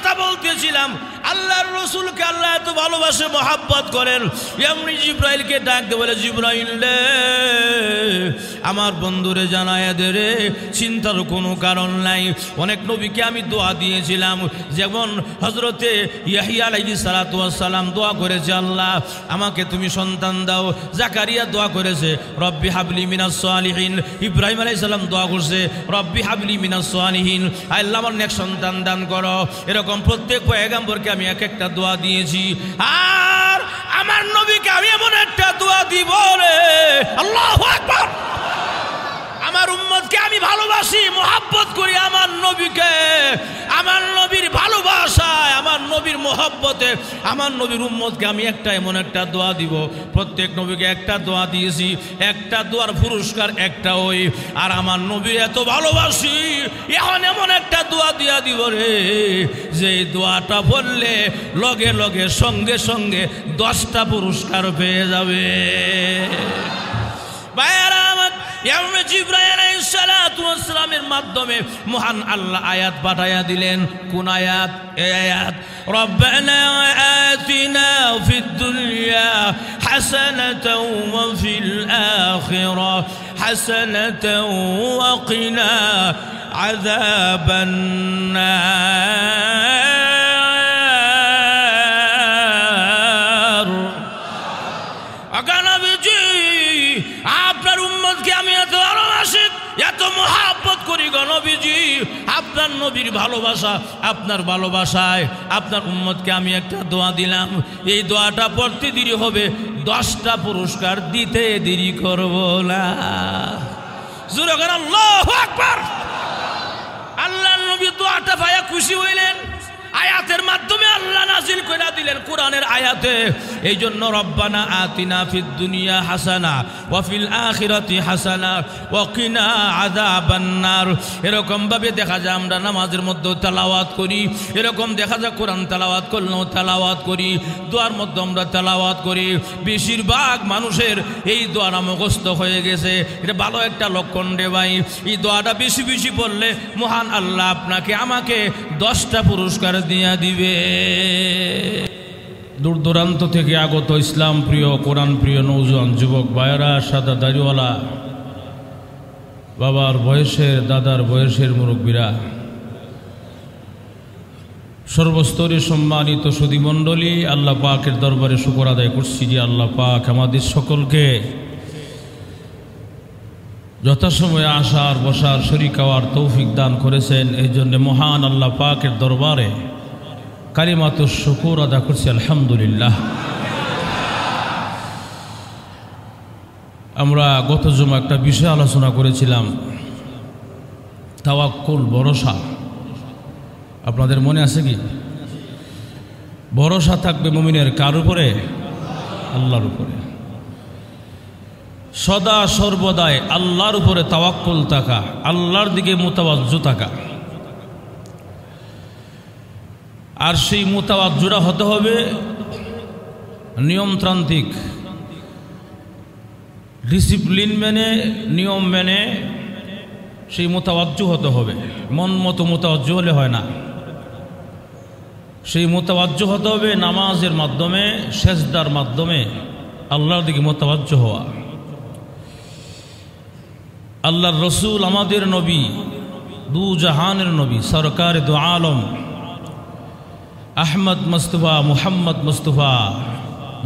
কথা বলতেছিলাম, আল্লাহর রাসূলকে আল্লাহ এত ভালোবাসে, মহাব্বত করেন। এমনি জিব্রাইলকে ডাক দিয়ে বলে, জিব্রাইল রে, আমার বন্ধুরে জানায়া দে রে, চিন্তার কোনো কারণ নাই। অনেক নবীকে আমি দোয়া দিয়েছিলাম, যেমন হযরতে ইয়াহইয়া আলাইহিস সালাতু ওয়াস সালাম দোয়া করেছে, আল্লাহ আমাকে তুমি সন্তান দাও। জাকারিয়া দোয়া করেছে, রব্বি হাবলি মিনাস সালিহিন। ইব্রাহিম আলাইহিস সালাম দোয়া করছে, রব্বি হাবলি মিনাস সালিহিন, আল্লাহ আমার নেক সন্তান দান করো। এরকম প্রত্যেক পয়গম্বরকে আমি এক একটা দোয়া দিয়েছি। আর আমার নবীকে আমি এমন একটা দোয়া দিব রে, আল্লাহু আকবার। আমার উম্মতকে আমি ভালোবাসি, মহাব্বত করি আমার নবীকে। আমার নবীর ভালোবাসায়, আমার নবীর মহাব্বতে আমার নবীর উম্মতকে আমি একটা এমন একটা দোয়া দিব। প্রত্যেক নবীকে একটা দোয়া দিয়েছি, একটা দোয়ার পুরস্কার একটা ওই। আর আমার নবী এত ভালোবাসি, এখন এমন একটা দোয়া দিয়া দিব রে, যে দোয়াটা বললে লগে লগে সঙ্গে সঙ্গে 10টা পুরস্কার পেয়ে যাবে। ভাইয়ারা আমার, জিব্রাইল আলাইহিস সালাতু ওয়াস সালামের মাধ্যমে মহান আল্লাহ আয়াত পাঠায়া দিলেন। কোন আয়াত? এই আয়াত, রব্বানা আতিনা ফিদ দুনিয়া হাসানাতাও ওয়া ফিল আখিরাহ হাসানাতাও ওয়া কিনা আযাবান নার। আগানবীজি, আপনার উম্মতকে আমি এত ভালোবাসি, এত মহাব্বত করি গো নবীজি। আপনার নবীর ভালোবাসা, আপনার ভালোবাসায় আপনার উম্মতকে আমি একটা দোয়া দিলাম। এই দোয়াটা পড়তে দেরি হবে, 10টা পুরস্কার দিতে দেরি করব না। জোরে করে আল্লাহু আকবার। আল্লাহর নবী দোয়াটা পায়া খুশি হইলেন। আয়াতের মাধ্যমে আল্লাহ নাজিল করে দিলেন কোরআনের আয়াতে। এই জন্য রব্বানা আতিনা ফিদ দুনিয়া হাসানা ওয়া ফিল আখিরাতি হাসানা ওয়া কিনা আযাবান নার। এরকম ভাবে দেখা যায় আমরা নামাজের মধ্যে তেলাওয়াত করি, এরকম দেখা যায় কোরআন তেলাওয়াত করলেও তেলাওয়াত করি, দোয়ার মধ্যে আমরা তেলাওয়াত করি। বেশিরভাগ মানুষের এই দোয়াটা মুখস্থ হয়ে গেছে। এটা ভালো একটা লক্ষণ রে ভাই। এই দোয়াটা বেশি বেশি পড়লে মহান আল্লাহ আপনাকে আমাকে 10টা পুরস্কার দিয়া দিবে। দূর দূরান্ত থেকে আগত ইসলাম প্রিয়, কোরআন প্রিয় নৌজওয়ান যুবক ভাইয়েরা, সাদা দাড়িওয়ালা, বাবার বয়সের, দাদার বয়সের মুরব্বীরা, সর্বস্তরে সম্মানিত সুধীমণ্ডলী, আল্লাহ পাকের দরবারে শুকর আদায় করছি যে আল্লাহ পাক আমাদের সকলকে যথাসময়ে আসার, বসার, শরীক হওয়ার তৌফিক দান করেছেন। এই জন্য মহান আল্লাহ পাকের দরবারে কালিমাতুশ শুকর আদা করছি, আলহামদুলিল্লাহ। আমরা গত জুমা একটা বিষয় আলোচনা করেছিলাম, তাওয়াক্কুল, ভরসা। আপনাদের মনে আছে কি? ভরসা থাকবে মুমিনের কার উপরে? আল্লাহর উপরে। সদা সর্বদাই আল্লাহর উপরে তাওয়াক্কুল থাকা, আল্লাহর দিকে মুতাওয়াজ্জু থাকা। আর সেই মুতাওয়াজ্জুরা হতে হবে নিয়মতান্ত্রিক, ডিসিপ্লিন মেনে, নিয়ম মেনে সেই মুতাওয়াজ্জু হতে হবে। মন মতো মুতাওয়াজ্জু হলে হয় না। সেই মুতাওয়াজ্জু হতে হবে নামাজের মাধ্যমে, সেজদার মাধ্যমে আল্লাহর দিকে মুতাওয়াজ্জু হওয়া। আল্লাহর রসুল, আমাদের নবী, দু জাহানের নবী, সরকার দু আলম, আহমদ মুস্তফা, মুহাম্মদ মুস্তফা,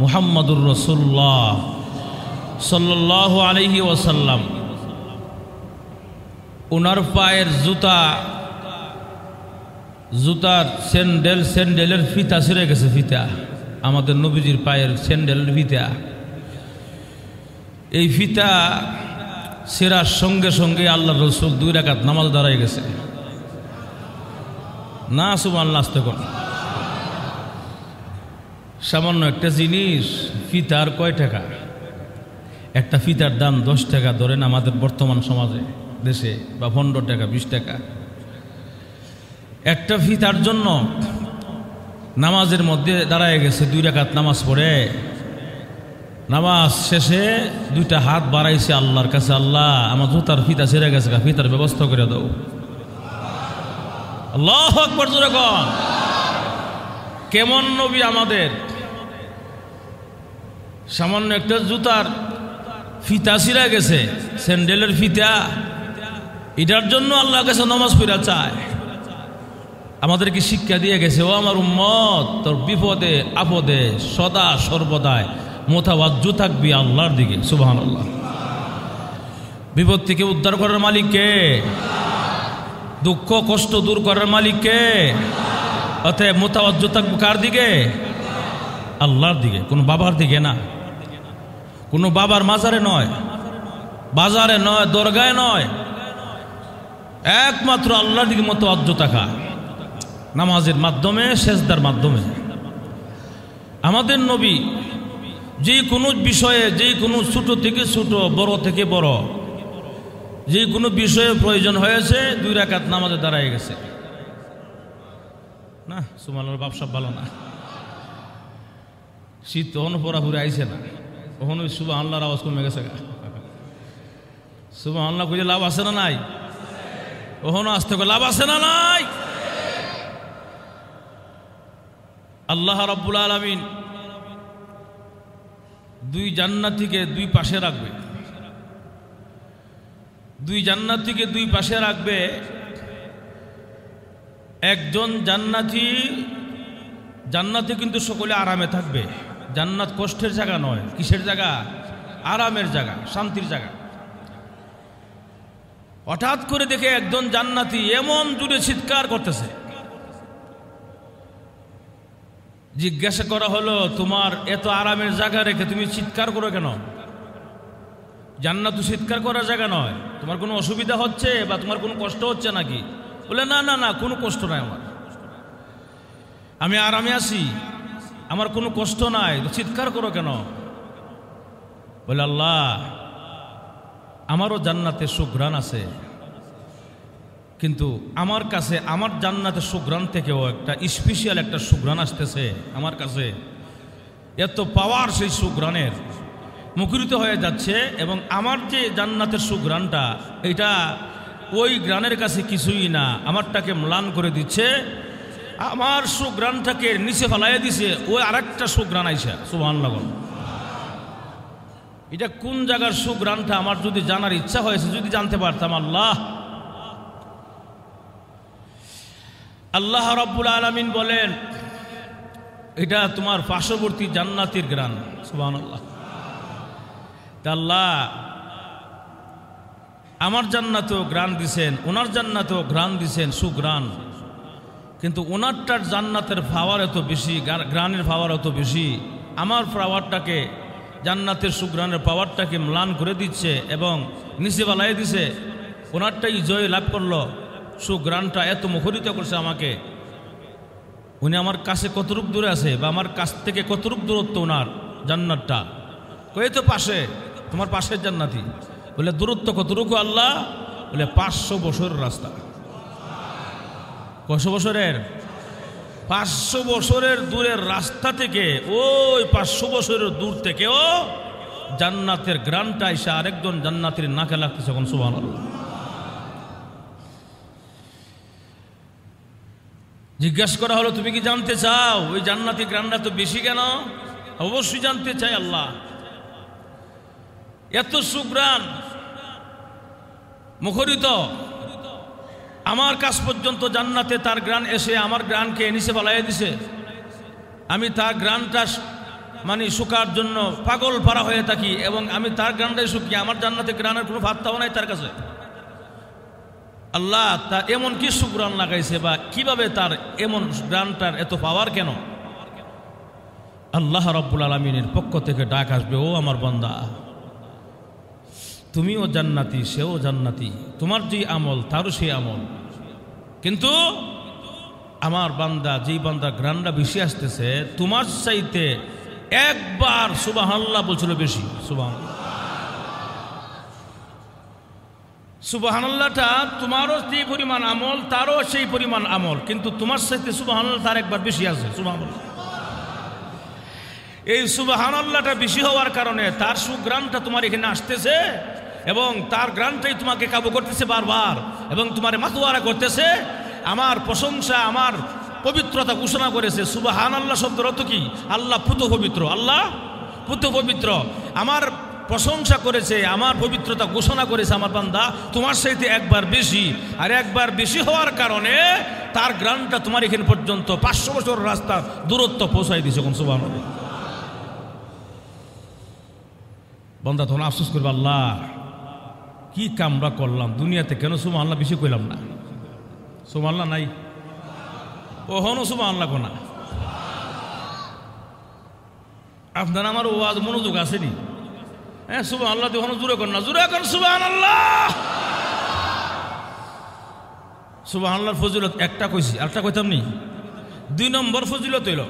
মুহাম্মদুর রসুল্লাহ সাল্লাল্লাহু আলাইহি ওয়াসাল্লাম, ওনার পায়ের জুতার স্যান্ডেলের ফিতা ছিঁড়ে গেছে। ফিতা, আমাদের নবীজির পায়ের স্যান্ডেলের ফিতা। এই ফিতা ছেঁড়ার সঙ্গে সঙ্গে আল্লাহ রসুল 2 রাকাত নামাজ দাঁড়ায় গেছে। না সুবহানাল্লাহ, আস্তে কর। সামান্য একটা জিনিস, ফিতার কয় টাকা? একটা ফিতার দাম 10 টাকা ধরেন আমাদের বর্তমান সমাজে, দেশে, বা 15 টাকা, 20 টাকা। একটা ফিতার জন্য নামাজের মধ্যে দাঁড়ায় গেছে, 2 রাকাত নামাজ পড়ে। নামাজ শেষে 2টা হাত বাড়াইছে আল্লাহর কাছে, আল্লাহ আমার জুতার ফিতা ছেড়ে গেছে, ফিতার ব্যবস্থা করে দাও। আল্লাহু আকবার, জোরে কর। কেমন নবী আমাদের? সামান্য একটা জুতার ফিতা ছিঁড়া গেছে, স্যান্ডেলের ফিতা, এটার জন্য আল্লাহর কাছে নামাজ পড়া চায়। আমাদেরকে শিক্ষা দিয়ে গেছে, ও আমার উম্মত, তোর বিপদে আপদে সদা সর্বদাই মোতাওয়াজ্জু থাকবি আল্লাহর দিকে। সুবহানাল্লাহ। বিপদ থেকে উদ্ধার করার মালিক কে? দুঃখ কষ্ট দূর করার মালিক কে? অতএব মোতাওয়াজ্জু থাকবো কার দিকে? আল্লাহর দিকে, কোনো বাবার দিকে না, কোনো বাবার মাজারে নয়, বাজারে নয়, দরগায় নয়, একমাত্র আল্লাহর দিকে মোতাওয়াজ্জু থাকা, নামাজের মাধ্যমে, সেজদার মাধ্যমে। আমাদের নবী যে কোনো বিষয়ে, যে কোনো ছোট থেকে ছোট, বড় থেকে বড়, যে কোনো বিষয়ে প্রয়োজন হয়েছে 2 রাকাত নামাজে দাঁড়ায় গেছে না। সুবহানাল্লাহ। ব্যবসা ভালো না, শীত তখন পরাপুরি আইছে না, তখন ওই সুবহানাল্লাহর আওয়াজ কমে গেছে। সুবহানাল্লাহ কইলে লাভ আছে না নাই? ওখানে আসতে লাভ আছে না নাই? আল্লাহ রাব্বুল আলামিন 2 জান্নাতীকে 2 পাশে রাখবে, 2 জান্নাতীকে 2 পাশে রাখবে। একজন জান্নাতি কিন্তু সকলে আরামে থাকবে। জান্নাত কষ্টের জায়গা নয়, কিসের জায়গা? আরামের জায়গা, শান্তির জায়গা। হঠাৎ করে দেখে একজন জান্নাতি এমন জোরে চিৎকার করতেছে, জিজ্ঞাসা করা হলো, তোমার এত আরামের জায়গা রেখে তুমি চিৎকার করো কেন? জান্নাত চিৎকার করার জায়গা নয়। তোমার কোনো অসুবিধা হচ্ছে বা তোমার কোনো কষ্ট হচ্ছে নাকি? বলে না না না, কোনো কষ্ট নাই আমার, আমি আরামে আছি, আমার কোনো কষ্ট নাই, চিৎকার করো কেন? বলে আল্লাহ, আমারও জান্নাতে সুঘ্রাণ আছে, কিন্তু আমার কাছে আমার জান্নাতের সুঘ্রাণ থেকেও একটা স্পেশাল একটা সুঘ্রাণ আসতেছে আমার কাছে। এত পাওয়ার সেই সুঘ্রাণের, মুখরিত হয়ে যাচ্ছে। এবং আমার যে জান্নাতের সুঘ্রাণটা, এটা ওই গ্রানের কাছে কিছুই না, আমারটাকে ম্লান করে দিচ্ছে, আমার সুঘ্রাণটাকে নিচে ফেলাইয়া দিছে ওই আরেকটা সুঘ্রাণ আইসা। সুবহানাল্লাহ। এটা কোন জায়গার সুঘ্রাণটা আমার যদি জানার ইচ্ছা হয়েছে, যদি জানতে পারতাম। আল্লাহ রাব্বুল আলামিন বলেন, এটা তোমার পার্শ্ববর্তী জান্নাতের গ্রান। সুবহানাল্লাহ। আল্লাহ আমার জান্নাতেও গ্রান দিছেন, ওনার জান্নাতেও গ্রান দিছেন, সুগ্রান, কিন্তু ওনারটার জান্নাতের পাওয়ার এত বেশি, গ্রানের পাওয়ার এত বেশি, আমার পাওয়ারটাকে, জান্নাতের সুগ্রানের পাওয়ারটাকে ম্লান করে দিচ্ছে এবং নিচে বালাই দিছে। ওনারটাই জয় লাভ করলো, সুগ্রানটা এত মুখরিত করছে আমাকে। উনি আমার কাছে কতটুক দূরে আছে, বা আমার কাছ থেকে কতটুক দূরত্ব ওনার জান্নাতটা? কই তো পাশে, তোমার পাশের জান্নাতি। বলে দূরত্ব কতটুকু আল্লাহ? বলে 500 বছরের রাস্তা। কত বছরের? 500 বছরের দূরের রাস্তা থেকে, ওই 500 বছরের দূর থেকেও জান্নাতের গ্রানটা এসে আরেকজন জান্নাতের নাকে লাগতেছে। সুবহানাল্লাহ। জিজ্ঞাসা করা হলো, তুমি কি জানতে চাও ওই জান্নাতি গ্রানটা তো বেশি কেন? অবশ্যই জানতে চাই আল্লাহ। এত সুগ্রান মুখরিত, আমার কাছ পর্যন্ত জান্নাতে তার গ্রান এসে আমার গ্রানকে নিচে ফেলাইয়া দিছে। আমি তার গ্রানটা মানে শুকার জন্য পাগল পারা হয়ে থাকি, এবং আমি তার গ্রানটাই শুকি, আমার জান্নাতে গ্রানের কোনো ভাবটাও নাই তার কাছে। আল্লাহ তা এমন কি সুগ্রান লাগাইছে, বা কিভাবে তার এমন গ্রানটার এত পাওয়ার কেন? আল্লাহ রাব্বুল আলামিনের পক্ষ থেকে ডাক আসবে, ও আমার বান্দা, তুমিও জান্নাতি, সেও জান্নাতি, তোমার যে আমল তারও সেই আমল, কিন্তু আমার বান্দা, যেই বান্দা গ্রানটা বেশি আসতেছে, তোমার চাইতে একবার সুবহানাল্লাহ বলছিল বেশি। সুবহানাল্লাহটা তোমারও যে পরিমাণ আমল, তারও সেই পরিমাণ আমল, কিন্তু তোমার চাইতে সুবহানাল্লাহ তার একবার বেশি আছে। সুবহানাল্লাহ। এই সুবহানাল্লাহটা বেশি হওয়ার কারণে তার সুগ্রানটা তোমার এখানে আসতেছে, এবং তার গ্রানটাই তোমাকে কাবু করতেছে বারবার, এবং তোমার মাতোয়ারা করতেছে। আমার প্রশংসা, আমার পবিত্রতা ঘোষণা করেছে। সুবহানাল্লাহ শব্দের অর্থ কি? আল্লাহ পুত পবিত্র, আল্লাহ পুত পবিত্র। আমার প্রশংসা করেছে, আমার পবিত্রতা ঘোষণা করেছে আমার বান্দা তোমার সাথে একবার বেশি, আর একবার বেশি হওয়ার কারণে তার গ্রামটা তোমার এখানে পর্যন্ত 500 বছর রাস্তা দূরত্ব পৌঁছাই দিয়েছে। কোন সুবহানাল্লাহ। বান্দা তখন আফসোস করবে, আল্লাহ কি কামরা করলাম দুনিয়াতে, কেন সুবহানাল্লাহ বেশি কইলাম না? সুবহানাল্লাহ নাই, ওহনো সুবহানাল্লাহ কোনা। আপনার আমার ওয়াজ মনোযোগ আসেনি? হ্যাঁ সুবহানাল্লাহ ওখানে জোরে কর না, জোরে কর সুবহানাল্লাহ। সুবহানাল্লাহর ফজিলত একটা কইছি, আরেকটা কইতাম নি। 2 নম্বর ফজিলত হইল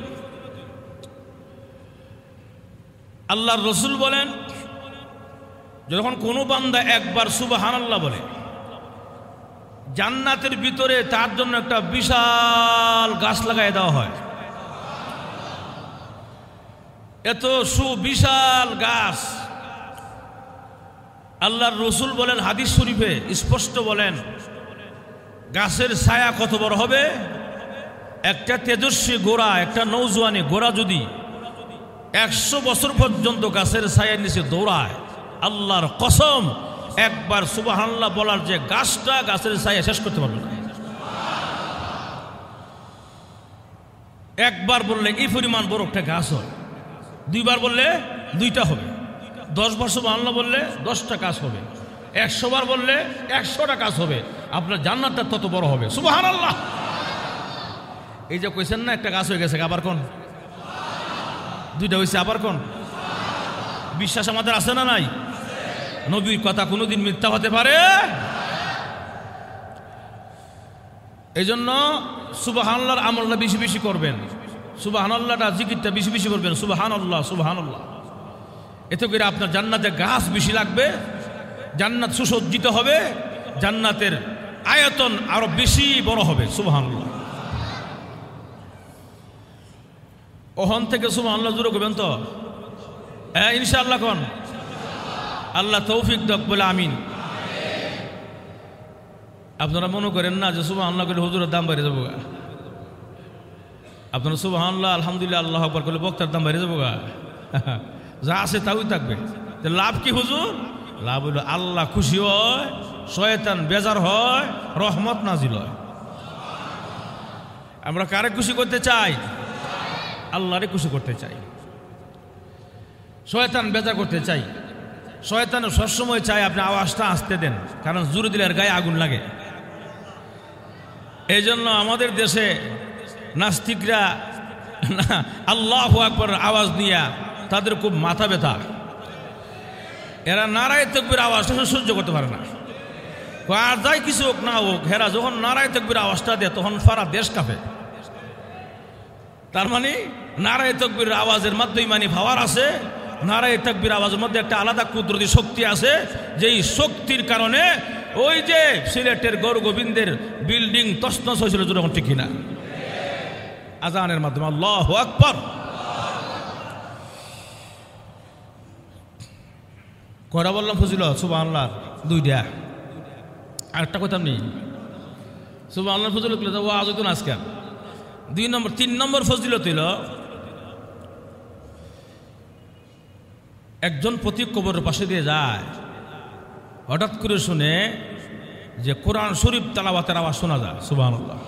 আল্লাহর রসুল বলেন যখন কোনো বান্দা একবার সুবহানাল্লাহ বলে, জান্নাতের ভিতরে তার জন্য একটা বিশাল গাছ লাগাই দেওয়া হয়। এত সুবিশাল গাছ আল্লাহর রসুল বলেন, হাদিস শরীফে স্পষ্ট বলেন, গাছের ছায়া কত বড় হবে? একটা তেজস্বী গোড়া, একটা নৌজওয়ানি গোড়া যদি 100 বছর পর্যন্ত গাছের ছায়ার নিচে দৌড়ায়, আল্লাহর কসম একবার সুবহানাল্লাহ বলার যে গাছটা গাছের ছায়া শেষ করতে পারবে না। একবার বললে এই পরিমাণ বড় একটা গাছ হয়, 2বার বললে 2টা হবে, 10 বার সুবহানাল্লাহ বললে 10টা গাছ হবে, 100 বার বললে 100টা গাছ হবে। আপনার জান্নাতটা তত বড় হবে। সুবহানাল্লাহ। এই যে কইছেন না একটা গাছ হয়ে গেছে, আবার কোন 2টা হয়েছে, আবার কোন? বিশ্বাস আমাদের আছে না নাই? নবীর কথা কোনোদিন মিথ্যা হতে পারে? এই জন্য সুবহানাল্লাহর আমলটা বেশি বেশি করবেন, সুবহানাল্লাহটা জিকিরটা বেশি বেশি করবেন। সুবহানাল্লাহ সুবহানাল্লাহ। এতে করে আপনার জান্নাতে গাছ বেশি লাগবে, জান্নাত সুসজ্জিত হবে, জান্নাতের আয়তন আরো বেশি বড় হবে। সুবহানাল্লাহ। ওখান থেকে সুবহানাল্লাহ জুড়ে করবেন তো? হ্যাঁ ইনশাআল্লাহ। কোন আল্লাহ তৌফিক দেখ বলে আমিন। আপনারা মনে করেন না যে সুবহানাল্লাহ করলে হুজুরের দাম বেড়ে যাবো গা? আপনারা সুবহানাল্লাহ আলহামদুলিল্লাহ আল্লাহু আকবার করলে বক্তার দাম বেড়ে যাবো গা? যা আছে তাই থাকবে। লাভ কি হুজুর? লাভ হইল আল্লাহ খুশি হয়, শয়তান বেজার হয়, রহমত নাজিল হয়। আমরা কারে খুশি করতে চাই? আল্লাহরে খুশি করতে চাই। শয়তান বেজার করতে চাই। শয়তান সবসময় চাই আপনি আওয়াজটা আসতে দেন, কারণ জোরে দিলে আর গায়ে আগুন লাগে। এই জন্য আমাদের দেশে নাস্তিকরা আল্লাহু আকবার আওয়াজ দিয়া তাদের খুব মাথা ব্যথা। এরা নারায়ে তাকবীর আওয়াজটা সহ্য করতে পারে না। আর যাই কিছু হোক না হোক, হেরা যখন নারায়ে তাকবীর আওয়াজটা দেয় তখন সারা দেশ কাঁপে। তার মানে নারায়ে তাকবীর আওয়াজের মধ্যে ইমানি পাওয়ার আছে, নারায়ে তাকবীর আওয়াজের মধ্যে একটা আলাদা কুদরতি শক্তি আছে, যেই শক্তির কারণে ওই যে সিলেটের গৌর গোবিন্দের বিল্ডিং তছনছ হয়েছিল, যখন ঠিক কিনা আজানের মাধ্যমে। আল্লাহু আকবার। কয়টা বললাম ফজিলত? সুবহানাল্লাহ 2টা। আরেকটা কইতাম নি? সুবহানাল্লাহ ফজিলত ওয়াজ হইতো না আজকে। 2 নম্বর 3 নম্বর ফজিলত হইল একজন প্রতি কবরের পাশে দিয়ে যায়, হঠাৎ করে শুনে যে কোরআন শরীফ তেলাওয়াতের আওয়াজ শোনা যায়। সুবহানাল্লাহ।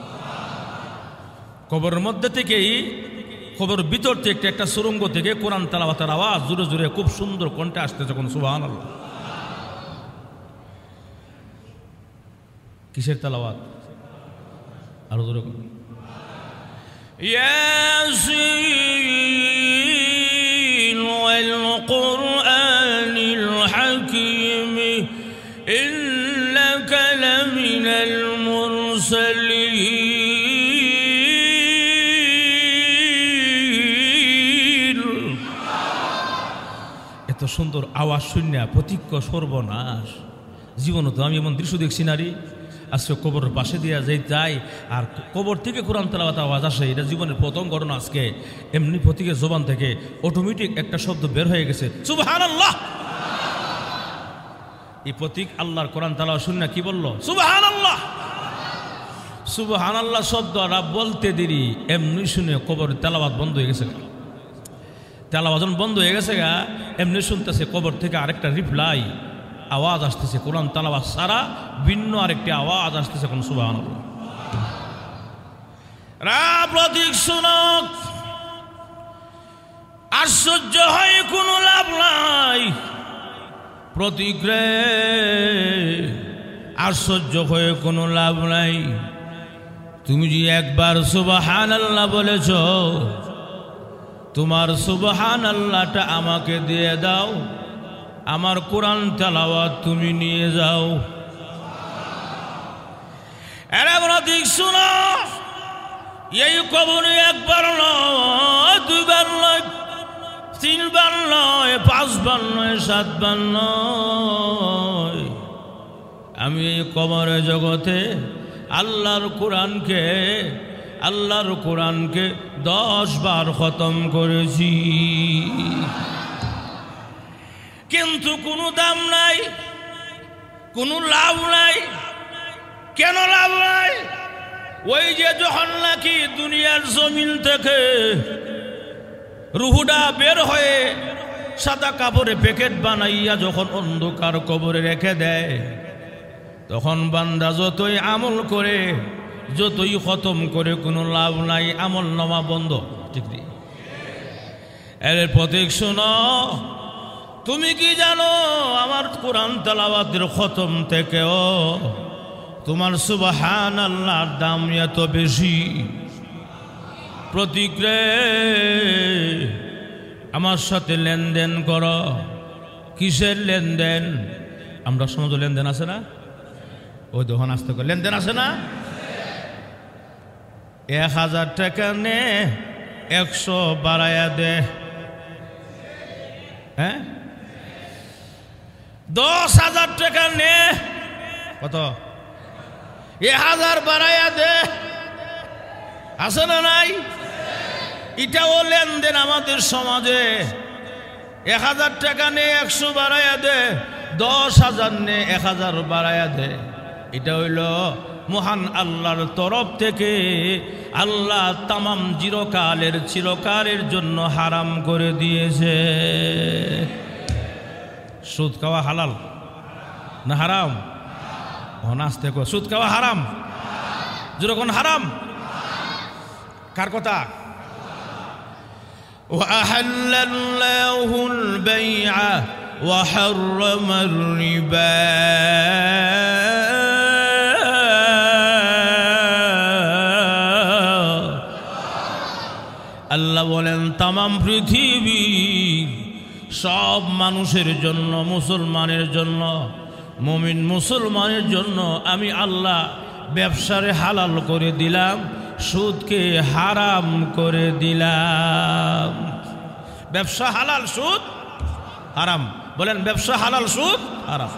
কবরের মধ্যে থেকেই, কবরের ভিতর থেকে একটা সুরঙ্গ থেকে কোরআন তেলাওয়াতের আওয়াজ জোরে জোরে খুব সুন্দর কণ্ঠে আসতে যখন। সুবহানাল্লাহ। কিসের তেলাওয়াত? আরো জোরে করুন। ইয়াসিন ওয়াল কুরআনিল হাকীম ইন্নাকা লামিনাল মুরসালিন। এত সুন্দর আওয়াজ শুনে প্রতিজ্ঞ সর্বনাশ। জীবনে তো আমি এমন দৃশ্য দেখছি নারী, আজকে কবরের পাশে দিয়ে যাই আর কবর থেকে কোরআন তেলাওয়াত আওয়াজ আসে। এটা জীবনের প্রথম ঘটনা। আজকে এমনি প্রতীকের জবান থেকে অটোমেটিক একটা শব্দ বের হয়ে গেছে, সুবহানাল্লাহ। এই প্রতীক আল্লাহর কোরআন তেলাওয়াত শুনে কি বলল? সুবহানাল্লাহ সুবহানাল্লাহ শব্দটা বলতে দেরি এমনি শুনে কবরের তেলাওয়াত বন্ধ হয়ে গেছে। তেলাওয়াত বন্ধ হয়ে গেছে গা, এমনি শুনতেছে কবর থেকে আরেকটা রিপ্লাই আওয়াজ আসতেছে, কোরআন তেলাওয়াত সারা ভিন্ন আরেকটি আওয়াজ আসতেছে। কোন সুবহানাল্লাহ। প্রতীক শুনক, আশ্চর্য হয় কোনো লাভ নাই। প্রতীক রে, আশ্চর্য হয়ে কোনো লাভ নাই। তুমি যে একবার সুবহানাল্লাহ বলেছ, তোমার সুবহানাল্লাহটা আমাকে দিয়ে দাও, আমার কোরআন তেলাওয়াত তুমি নিয়ে যাও। এরা প্রতীক শুনো, এই কবরে একবার নয়, দুইবার নয়, তিনবার নয়, পাঁচবার নয়, সাতবার নয়। আমি এই কবরে জগতে আল্লাহর কোরআনকে 10 বার খতম করেছি, কিন্তু কোনো দাম নাই, কোনো লাভ নাই। কেন লাভ নাই? ওই যে যখন নাকি দুনিয়ার জমিন থেকে রুহুটা বের হয়ে সাদা কাপড়ে প্যাকেট বানাইয়া যখন অন্ধকার কবরে রেখে দেয়, তখন বান্দা যতই আমল করে, যতই খতম করে, কোনো লাভ নাই, আমল নামা বন্ধ। ঠিক নেই? এর প্রতীক শোনো, তুমি কি জানো আমার কোরআন তেলাওয়াতের খতম থেকেও তোমার সুবহানাল্লাহর দাম এত বেশি। প্রতীক রে, আমার সাথে লেনদেন করো। কিসের লেনদেন? আমরা সমাজে লেনদেন আছে না? ওই দোকান আসতে করে লেনদেন আছে না? 1000 টাকা নে, 100 বাড়াইয়া দে। হ্যাঁ, 10,000 টাকা নে, কত? 1000 বাড়াইয়া দে। আছে না নাই? এটাও লেনদেন আমাদের সমাজে। 1000 টাকা নে, 100 বাড়াইয়া দে, 10,000 নে, 1000 বাড়াইয়া দে। এটা হইল মহান আল্লাহর তরফ থেকে। আল্লাহ তামাম চিরকালের জন্য হারাম করে দিয়েছে। সুদ খাওয়া হালাল না হারাম? নাস্তে কো সুদ খাওয়া হারাম, যেরকম হারাম। কার কথা? وأحل الله البيع وحرم الربا আল্লাহ বলেন তামাম পৃথিবী সব মানুষের জন্য, মুসলমানের জন্য, মুমিন মুসলমানের জন্য আমি আল্লাহ ব্যবসারে হালাল করে দিলাম, সুদকে হারাম করে দিলাম। ব্যবসা হালাল, সুদ হারাম। বলেন ব্যবসা হালাল, সুদ হারাম।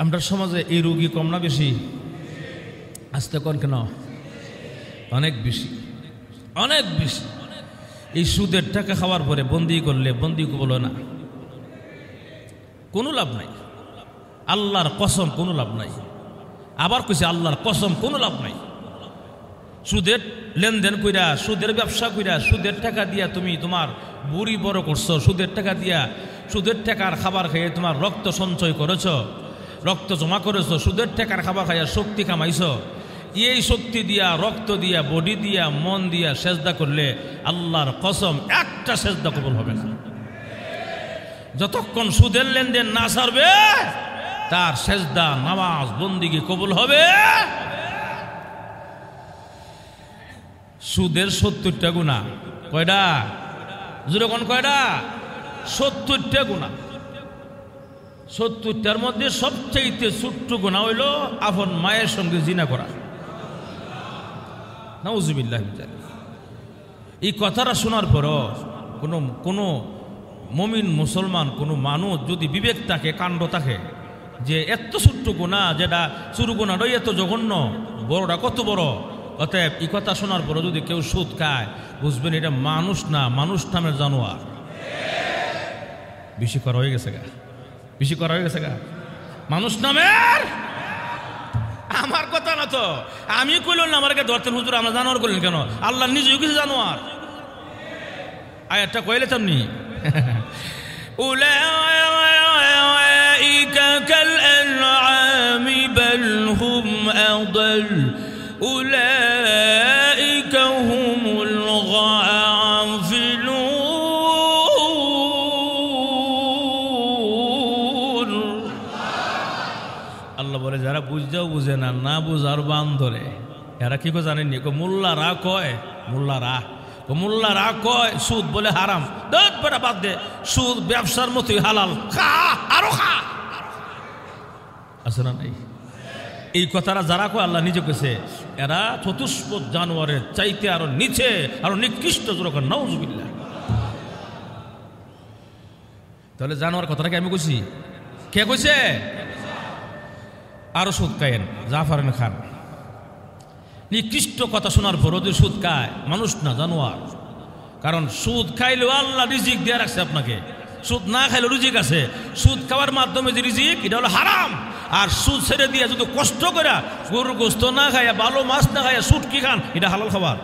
আমরা সমাজে এই রোগী কম না বেশি? আসতে কোন কেন? অনেক বেশি, অনেক বেশি। এই সুদের টাকা খাওয়ার পরে বন্দি করলে বন্দি বলো না, কোনো লাভ নাই। আল্লাহর কসম কোনো লাভ নাই। আবার কইছে আল্লাহর কসম কোনো লাভ নাই। সুদের লেনদেন কইরা, সুদের ব্যবসা কইরা, সুদের টাকা দিয়া তুমি তোমার বুড়ি বড় করছো, সুদের টাকা দিয়া, সুদের টাকার খাবার খেয়ে তোমার রক্ত সঞ্চয় করেছ, রক্ত জমা করেছ, সুদের টাকার খাবার খাইয়া শক্তি কামাইছ। এই শক্তি দিয়া, রক্ত দিয়া, বডি দিয়া, মন দিয়া সেজদা করলে আল্লাহর কসম একটা সেজদা কবুল হবে না। যতক্ষণ সুদের লেনদেন না ছাড়বে তার সেজদা, নামাজ, বন্দিগি কবুল হবে। সুদের 70টা গুনাহ। কয়টা? যেরকম কয়টা? 70টা গুনাহ। 70টার মধ্যে সবচেয়ে ছোট্ট গুনাহ হইল আপন মায়ের সঙ্গে জিনা করা। নাউজুবিল্লাহ। এই কথাটা শোনার পরও কোনো মুমিন মুসলমান, কোনো মানুষ যদি বিবেক থাকে, কাণ্ড থাকে, যে এত ছোট্ট গুনাহ, যেটা ছোট গুনাহটাই এত জঘন্য, বড়টা কত বড়। অতএব এই কথা শোনার পরও যদি কেউ সুদ খায়, বুঝবেন এটা মানুষ না, মানুষ নামের জানোয়ার। বেশি করা হয়ে গেছে গা, বেশি করা হয়ে গেছে গা। মানুষ নামের আমার কথা না তো, আমি কইলাম না আমাকে ধরতেন হুজুর, আমরা জানোয়ার করলেন কেন? আল্লাহ নিজেও কিছু জানোয়ার। আয়াতটা কইলে তেমনি উলাইকা কাল আনআমি বাল হুম আদাল উলাইকা হুমুল গাফিলুন। আল্লাহ বলে যারা বুঝতেও বুঝে না, না বুঝার বান ধরে, এরা কি করে জানেননি? মোল্লারা কয়, মোল্লারা কয় সুদ বলে হারাম, বেটা বাদ দে, সুদ ব্যবসার মতোই হালাল, খা আরো খা, আছে না নাই? এই কথাটা যারা কয় আল্লাহ নিজে কেছে এরা চতুষ্পদ জানোয়ারের চাইতে আরো নিচে, আরো নিকৃষ্ট জোরকার নাউজুবিল্লাহ। তাহলে জানোয়ার কথাটাকে আমি কইছি, কে কইছে? আরো সুদ খায়েন, যা পারেন খান। নিকৃষ্ট কথা শোনার পর যদি সুদ খায়, মানুষ না জানোয়ার। কারণ সুদ খাইলেও আল্লাহ রিজিক দিয়ে রাখছে আপনাকে, সুদ না খাইলেও রিজিক আছে। সুদ খাওয়ার মাধ্যমে যে রিজিক, এটা হলো হারাম। আর সুদ ছেড়ে দিয়ে যদি কষ্ট করে গরুর গোস্ত না খাইয়া, ভালো মাছ না খাইয়া সুদ কি খান, এটা হালাল খাবার।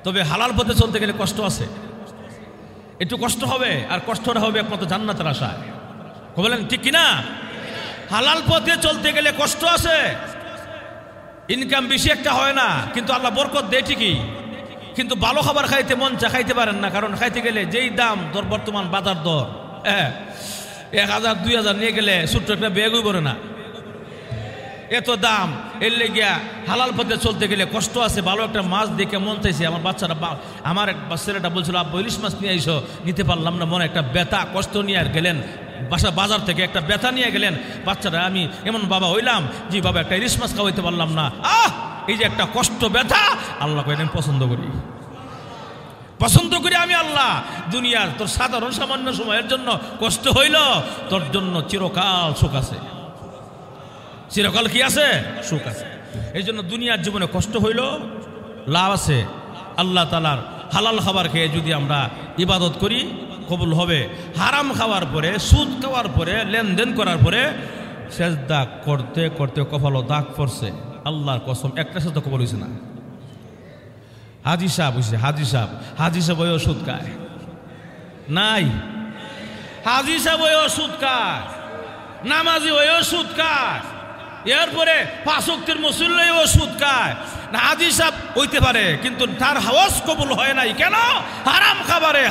তবে হালাল পথে চলতে গেলে কষ্ট আছে, একটু কষ্ট হবে, আর কষ্টটা হবে একমাত্র জান্নাতের আশায়। বলেন ঠিক কিনা? হালাল পথে চলতে গেলে কষ্ট আছে, ইনকাম বেশি একটা হয় না, কিন্তু আল্লাহ বরকত দেয় ঠিকই। কিন্তু ভালো খাবার খাইতে মন চা, খাইতে পারেন না, কারণ খাইতে গেলে যেই দাম তোর বর্তমান বাজার দর, 1000-2000 নিয়ে গেলে ছোট্ট একটা ব্যাগই পড়ে না, এত দাম। এর লেগিয়া হালাল পথে চলতে গেলে কষ্ট আছে। ভালো একটা মাছ দেখে মন চাইছে, আমার বাচ্চারা, আমার এক ছেলেটা বলছিল আব্বু ইলিশ মাছ নিয়ে আইসো, নিতে পারলাম না, মনে একটা ব্যথা, কষ্ট নিয়ে আর গেলেন বাজার থেকে একটা ব্যথা নিয়ে গেলেন। বাচ্চারা, আমি এমন বাবা হইলাম, জি বাবা একটা ইলিশ মাছ খাওয়াইতে পারলাম না, এই যে একটা কষ্ট ব্যথা, আল্লাহ কই আমি পছন্দ করি আমি আল্লাহ। দুনিয়ার তোর সাধারণ সামান্য সময়ের জন্য কষ্ট হইল, তোর জন্য চিরকাল সুখ আছে। চিরকাল কি আছে? সুখ আছে। এই জন্য দুনিয়ার জীবনে কষ্ট হইল, লাভ আছে। আল্লাহ তাআলার হালাল খাবার খেয়ে যদি আমরা ইবাদত করি, কবুল হবে। হারাম খাওয়ার পরে, সুদ খাওয়ার পরে, লেনদেন করার পরে সেজদা করতে করতে কপালও দাগ পড়ছে, আল্লাহর কসম একটা সেজদা কবুল হয়েছে না। হাজি সাহেব হয়েছে, হাজি সাহেব ওই ওষুধ খায় নাই, হাজি সাহেব ওই ওষুধ খায়, নামাজি ওই ওষুধ খায়, এরপরে 5 ওয়াক্তের মুসল্লি ওষুধ খায় না। হাজি সাহেব হইতে পারে, কিন্তু তার হজ কবুল হয় নাই কেন? হারাম খাবারে,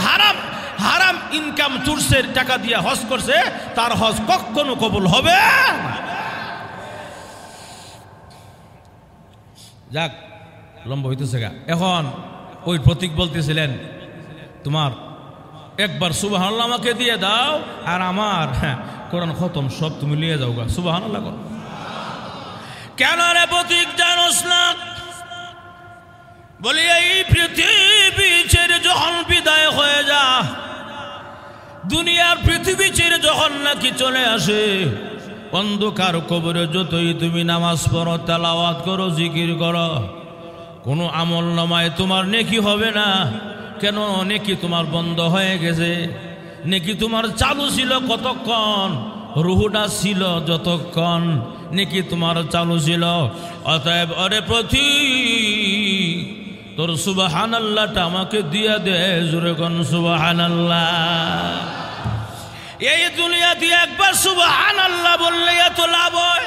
হারাম ইনকাম সোর্সের টাকা দিয়ে হজ করছে, তার হজ কখনো কবুল হবে না। যাক, লম্বা হইতেছে গা। এখন ওই প্রতীক বলতেছিলেন, তোমার একবার সুবহানাল্লাহ আমাকে দিয়ে দাও, আর আমার কোরআন খতম সব তুমি নিয়ে যাও গা। সুবহানাল্লাহ কর। কেন রে প্রতীক জানোস না? বলি এই পৃথিবী ছেড়ে যখন বিদায় হয়ে যা, দুনিয়ার পৃথিবী ছেড়ে যখন নাকি চলে আসে, অন্ধকার কবরে যতই তুমি নামাজ পড়ো, তেলাওয়াত করো, জিকির করো, কোনো আমল নামায় তোমার নেকি হবে না। কেন? নেকি তোমার বন্ধ হয়ে গেছে। নেকি তোমার চালু ছিল কতক্ষণ? রুহুটা ছিল যতক্ষণ নেকি তোমার চালু ছিল। অতএব অরে প্রতীক, তোর সুবহানাল্লাহটা আমাকে দিয়ে দে, জোরে কোন সুবহানাল্লাহ। এই দুনিয়াতে একবার সুবহানাল্লাহ বললে এত লাভ হয়,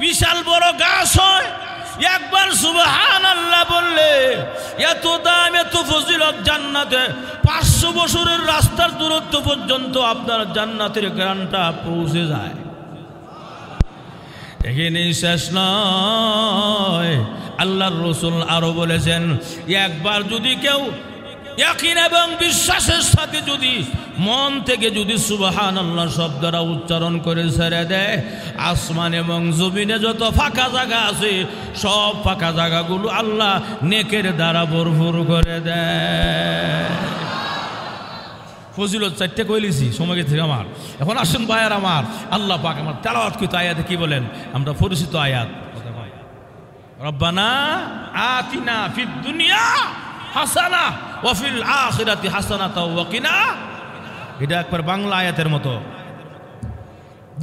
বিশাল বড় গাছ হয়। একবার সুবহানাল্লাহ বললে এত দাম, এত ফজিলত। জান্নাতে 500 বছরের রাস্তার দূরত্ব পর্যন্ত আপনার জান্নাতের গ্রানটা পৌঁছে যায়। এখানেই শেষ নয়, আল্লাহর রাসূল আরো বলেছেন, একবার যদি কেউ ইয়াকিন এবং বিশ্বাসের সাথে যদি মন থেকে যদি সুবহানাল্লাহ শব্দটা উচ্চারণ করে ছেড়ে দেয়, আসমান এবং জমিনে যত ফাঁকা জায়গা আছে সব ফাঁকা জায়গাগুলো আল্লাহ নেকের দ্বারা ভরপুর করে দেয়। ফজিলত 4টে কইলিছি, সময় গেছে আমার। এখন আসুন ভাইয়ার আমার, আল্লাহ পাক আমার তেলাওয়াতকৃত আয়াতে কি বলেন? আমরা পরিচিত আয়াত, রব্বানা আতিনা ফিদ দুনিয়া হাসানা ওয়া ফিল আখিরাতি হাসানাতাও ওয়া কিনা। এটা একবার বাংলা আয়াতের মতো,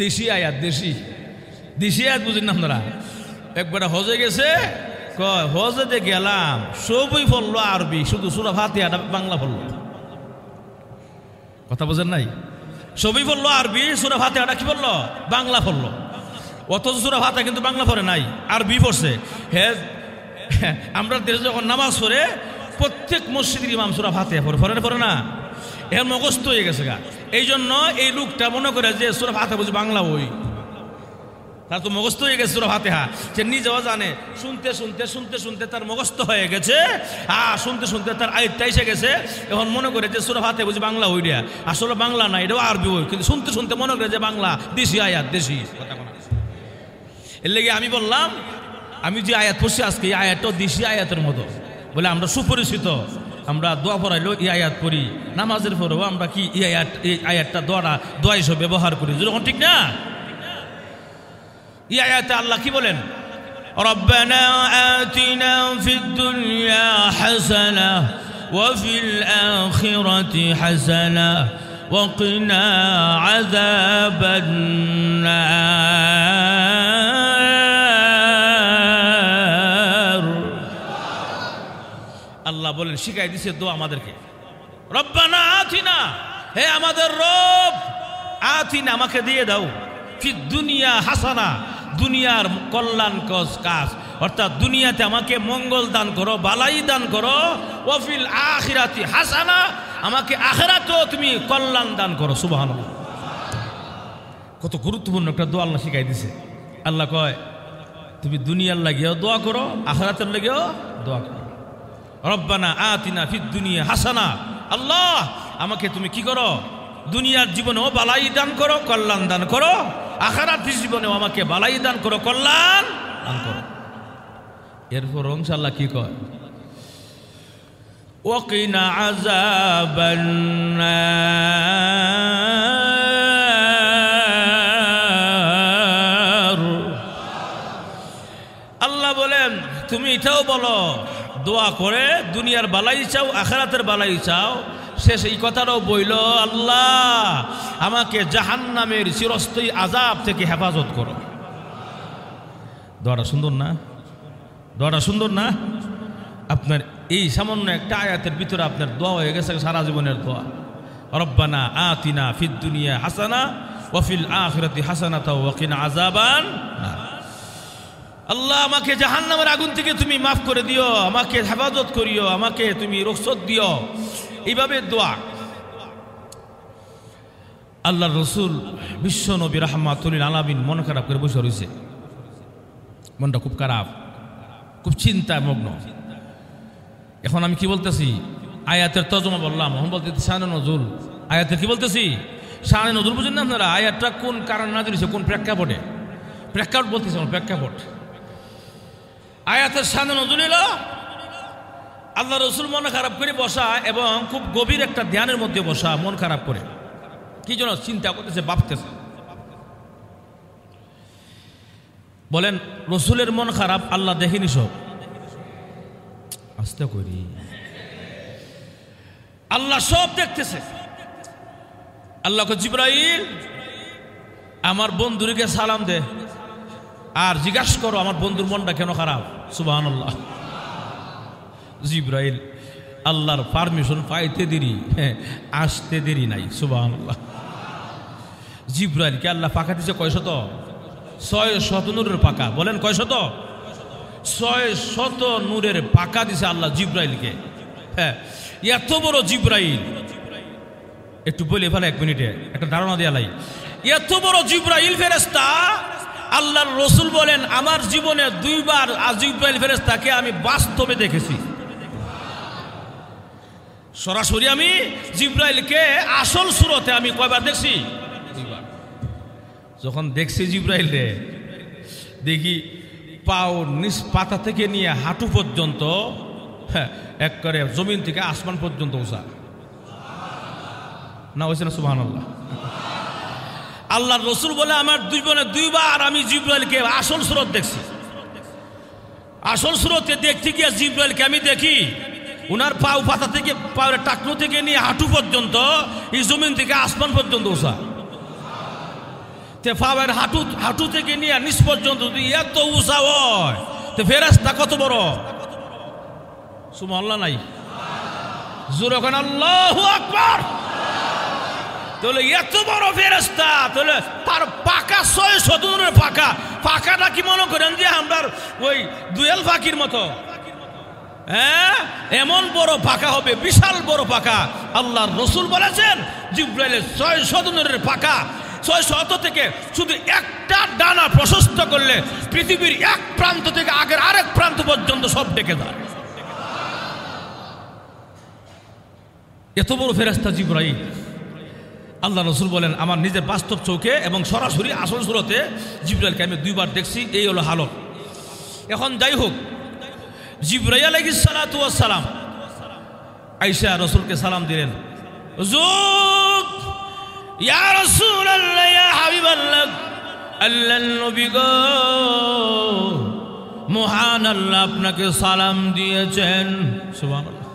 দেশি আয়াত, দেশি। দিশি আয়াত বুঝেন না আপনারা? একবার হজে গেছে, কয় হজেতে গেলাম, সবই পড়লো আরবি, শুধু সূরা ফাতিহাটা বাংলা পড়লো। কথা বোঝেন নাই? সবই পড়লো আরবি, সূরা ফাতিহাটা কি পড়লো? বাংলা পড়লো। অথচ সূরা ফাতিহা কিন্তু বাংলা পড়ে নাই, আরবি পড়ছে। হ্যাঁ, আমরা দেশে যখন নামাজ পড়ে প্রত্যেক মসজিদের ইমাম সূরা ফাতিহা পড়ে না? এর মুখস্থ হয়ে গেছে গা। এই জন্য এই লোকটা মনে করে যে সূরা ফাতিহা বুঝি বাংলা বই, তার তো মুখস্থ হয়ে গেছে সূরা ফাতিহা। সে নিজেও জানে, শুনতে শুনতে শুনতে শুনতে তার মুখস্থ হয়ে গেছে, শুনতে শুনতে তার আয়াতটা এসে গেছে। এখন মনে করে যে সূরা ফাতিহা বুঝি বাংলা বই, দেয়া আসলে বাংলা না, এটাও আরবি বই, কিন্তু শুনতে শুনতে মনে করে যে বাংলা, দেশি আয়াত, দেশি কথা। এর লেগে আমি বললাম, আমি যে আয়াত পড়ছি আজকে, এই আয়াতটাও দেশি আয়াতের মতো। বলে আমরা সুপরিচিত, আমরা দোয়া পড়াইলেও এই আয়াত পড়ি, নামাজের পরেও আমরা কি এই আয়াতটা দোয়া হিসেবে ব্যবহার করি, যখন ঠিক না? এই আয়াতে আল্লাহ কি বলেন? রব্বানা আতিনা ফিদ দুনিয়া হাসানাহ ওয়া ফিল আখিরাতি হাসানাহ ওয়া কিনা আযাবান নার। আল্লাহ বলেন, শিখাই দিছে দোয়া আমাদেরকে। রব্বানা আতিনা, হে আমাদের রব, আতিনা আমাকে দিয়ে দাও, ফিদ দুনিয়া হাসানা, দুনিয়ার কল্যাণ কাজ, অর্থাৎ দুনিয়াতে আমাকে মঙ্গল দান করো, বালাই দান করো, ওয়া ফিল আখিরাতি হাসানা, আমাকে আখিরাতেও তুমি কল্যাণ দান করো। সুবহানাল্লাহ, কত গুরুত্বপূর্ণ একটা দোয়া আল্লাহ শিখাই দিছে। আল্লাহ কয় তুমি দুনিয়ার লাগেও দোয়া করো, আখিরাতের লাগেও দোয়া করো। রব্বানা আতিনা ফিদ দুনিয়া হাসানা, আল্লাহ আমাকে তুমি কি করো? দুনিয়ার জীবনেও বালাই দান করো, কল্যাণ দান করো, আখিরাতের জীবনেও আমাকে বালাই দান করো, কল্যাণ দান করো। এরপর ইনশাআল্লাহ কি কয়? ওয়াকিনা আযাবান নার। আল্লাহ বলেন তুমি এটাও বলো, দোয়া করে দুনিয়ার বালাই চাও, আখিরাতের বালাই চাও, শেষ এই কথাটাও বইল, আল্লাহ আমাকে জাহান্নামের চিরস্থায়ী আযাব থেকে হেফাজত করো। দোয়াটা সুন্দর না? দোয়াটা সুন্দর না? আপনার এই সামান্য একটা আয়াতের ভিতরে আপনার দোয়া হয়ে গেছে সারা জীবনের দোয়া। রব্বানা আতিনা ফিদ দুনিয়া হাসানা ওয়া ফিল আখিরাতি হাসানাতাও ওয়া কিনা আযাবান নার। আল্লাহ আমাকে জাহান্নামের আগুন থেকে তুমি মাফ করে দিও, আমাকে হেফাজত করিও, আমাকে তুমি রক্ষা দিও। এইভাবে দোয়া। আল্লাহর রাসূল বিশ্ব নবী রাহমাতুল লিল আলামিন মন খারাপ করে বসে রয়েছে, মনটা খুব খারাপ, খুব চিন্তায় মগ্ন। এখন আমি কি বলতেছি? আয়াতের তর্জমা বললাম, এখন বলতেছি শানে নজুল। আয়াতের কি বলতেছি? শানে নজুল। বুঝেন না আপনারা? আয়াতটা কোন কারণ নাযিল হয়েছে, কোন প্রেক্ষাপটে? প্রেক্ষাপট বলতেছি, প্রেক্ষাপট। আয়াতের শানে নজুল এলো আল্লাহ রসুল মন খারাপ করে বসা, এবং খুব গভীর একটা ধ্যানের মধ্যে বসা, মন খারাপ করে কি জন্য চিন্তা করতেছে, ভাবতেছে। বলেন রসুলের মন খারাপ আল্লাহ দেখেনি? সব আস্তে করি, আল্লাহ সব দেখতেছে। আল্লাহকে জিবরাইল আমার বন্ধুকে সালাম দে আর জিজ্ঞাসা করো আমার বন্ধুর মনটা কেন খারাপ। সুবহানাল্লাহ। জিবরাইল আল্লাহর পারমিশন পাইতে দেরি, আসতে দেরি নাই। সুবহানাল্লাহ। জিবরাইলকে আল্লাহ পাকা দিছে কয়শত? 600 নূরের পাকা। বলেন কয়শত? 600 নূরের পাকা দিছে আল্লাহ জিবরাইলকে। হ্যাঁ, এত বড় জিবরাইল, একটু বলে ফেলে 1 মিনিটে একটা ধারণা দেয়া লাই। এত বড় জিবরাইল ফেরেশতা, আল্লাহর রসুল বলেন আমার জীবনে 2 বার জিবরাইল ফেরেশতাকে আমি বাস্তবে দেখেছি। সরাসরি আমি জিবরাইলকে আসল সুরতে আমি কয়বার দেখছি? 2 বার। যখন দেখছি জিবরাইল রে, দেখি পাও নিচ পাতা থেকে নিয়ে হাঁটু পর্যন্ত, এক করে জমিন থেকে আসমান পর্যন্ত উঁচা না হয়েছে না? সুবহানাল্লাহ। আল্লাহর রসুল বলে আমার জীবনে 2 বার আমি জিবরাইলকে আসল সুরত দেখছি। আসল সুরতে দেখতে গিয়ে জিবরাইলকে আমি দেখি উনার পাও পাতা থেকে, পায়ের টাকনো থেকে নিয়ে হাঁটু পর্যন্ত, এই জমিন থেকে আসমান পর্যন্ত উঁচা। তেফাবের হাঁটু থেকে নিয়ে নিচ পর্যন্ত যদি এত উঁচা হয় তো ফেরেশতা কত বড়? সুবহানাল্লাহ নাই জোরে কোন আল্লাহু আকবার। তাহলে এত বড় ফেরেশতা, তাহলে তার পাকা 600 দূরের পাকাটা কি মনে করেন যে আমরা ওই দুয়েল পাখির মতো? হ্যাঁ, এমন বড় পাকা হবে, বিশাল বড় পাকা। আল্লাহর রাসূল বলেছেন জিবরাইলের 600 দূরের পাকা, 600 থেকে শুধু একটা ডানা প্রশস্ত করলে পৃথিবীর এক প্রান্ত থেকে আগের আরেক প্রান্ত পর্যন্ত সব ডেকে যায়। এত বড় ফেরেশতা জিবরাইল। আল্লাহ রাসূল বলেন আমার নিজের বাস্তব চোখে এবং সরাসরি আসল সুরতে জিবরাইলকে আমি 2 বার দেখছি, এই হলো হালত। এখন যাই হোক, জিবরাইল আলাইহিস সালাতু ওয়াস সালাম আয়েশা রাসূলকে সালাম দিলেন, হুজুর ইয়া রাসূলুল্লাহ ইয়া হাবিবাল্লাহ, আল্লাহর নবী গো মহান আল্লাহ আপনাকে সালাম দিয়েছেন। সুবহানাল্লাহ।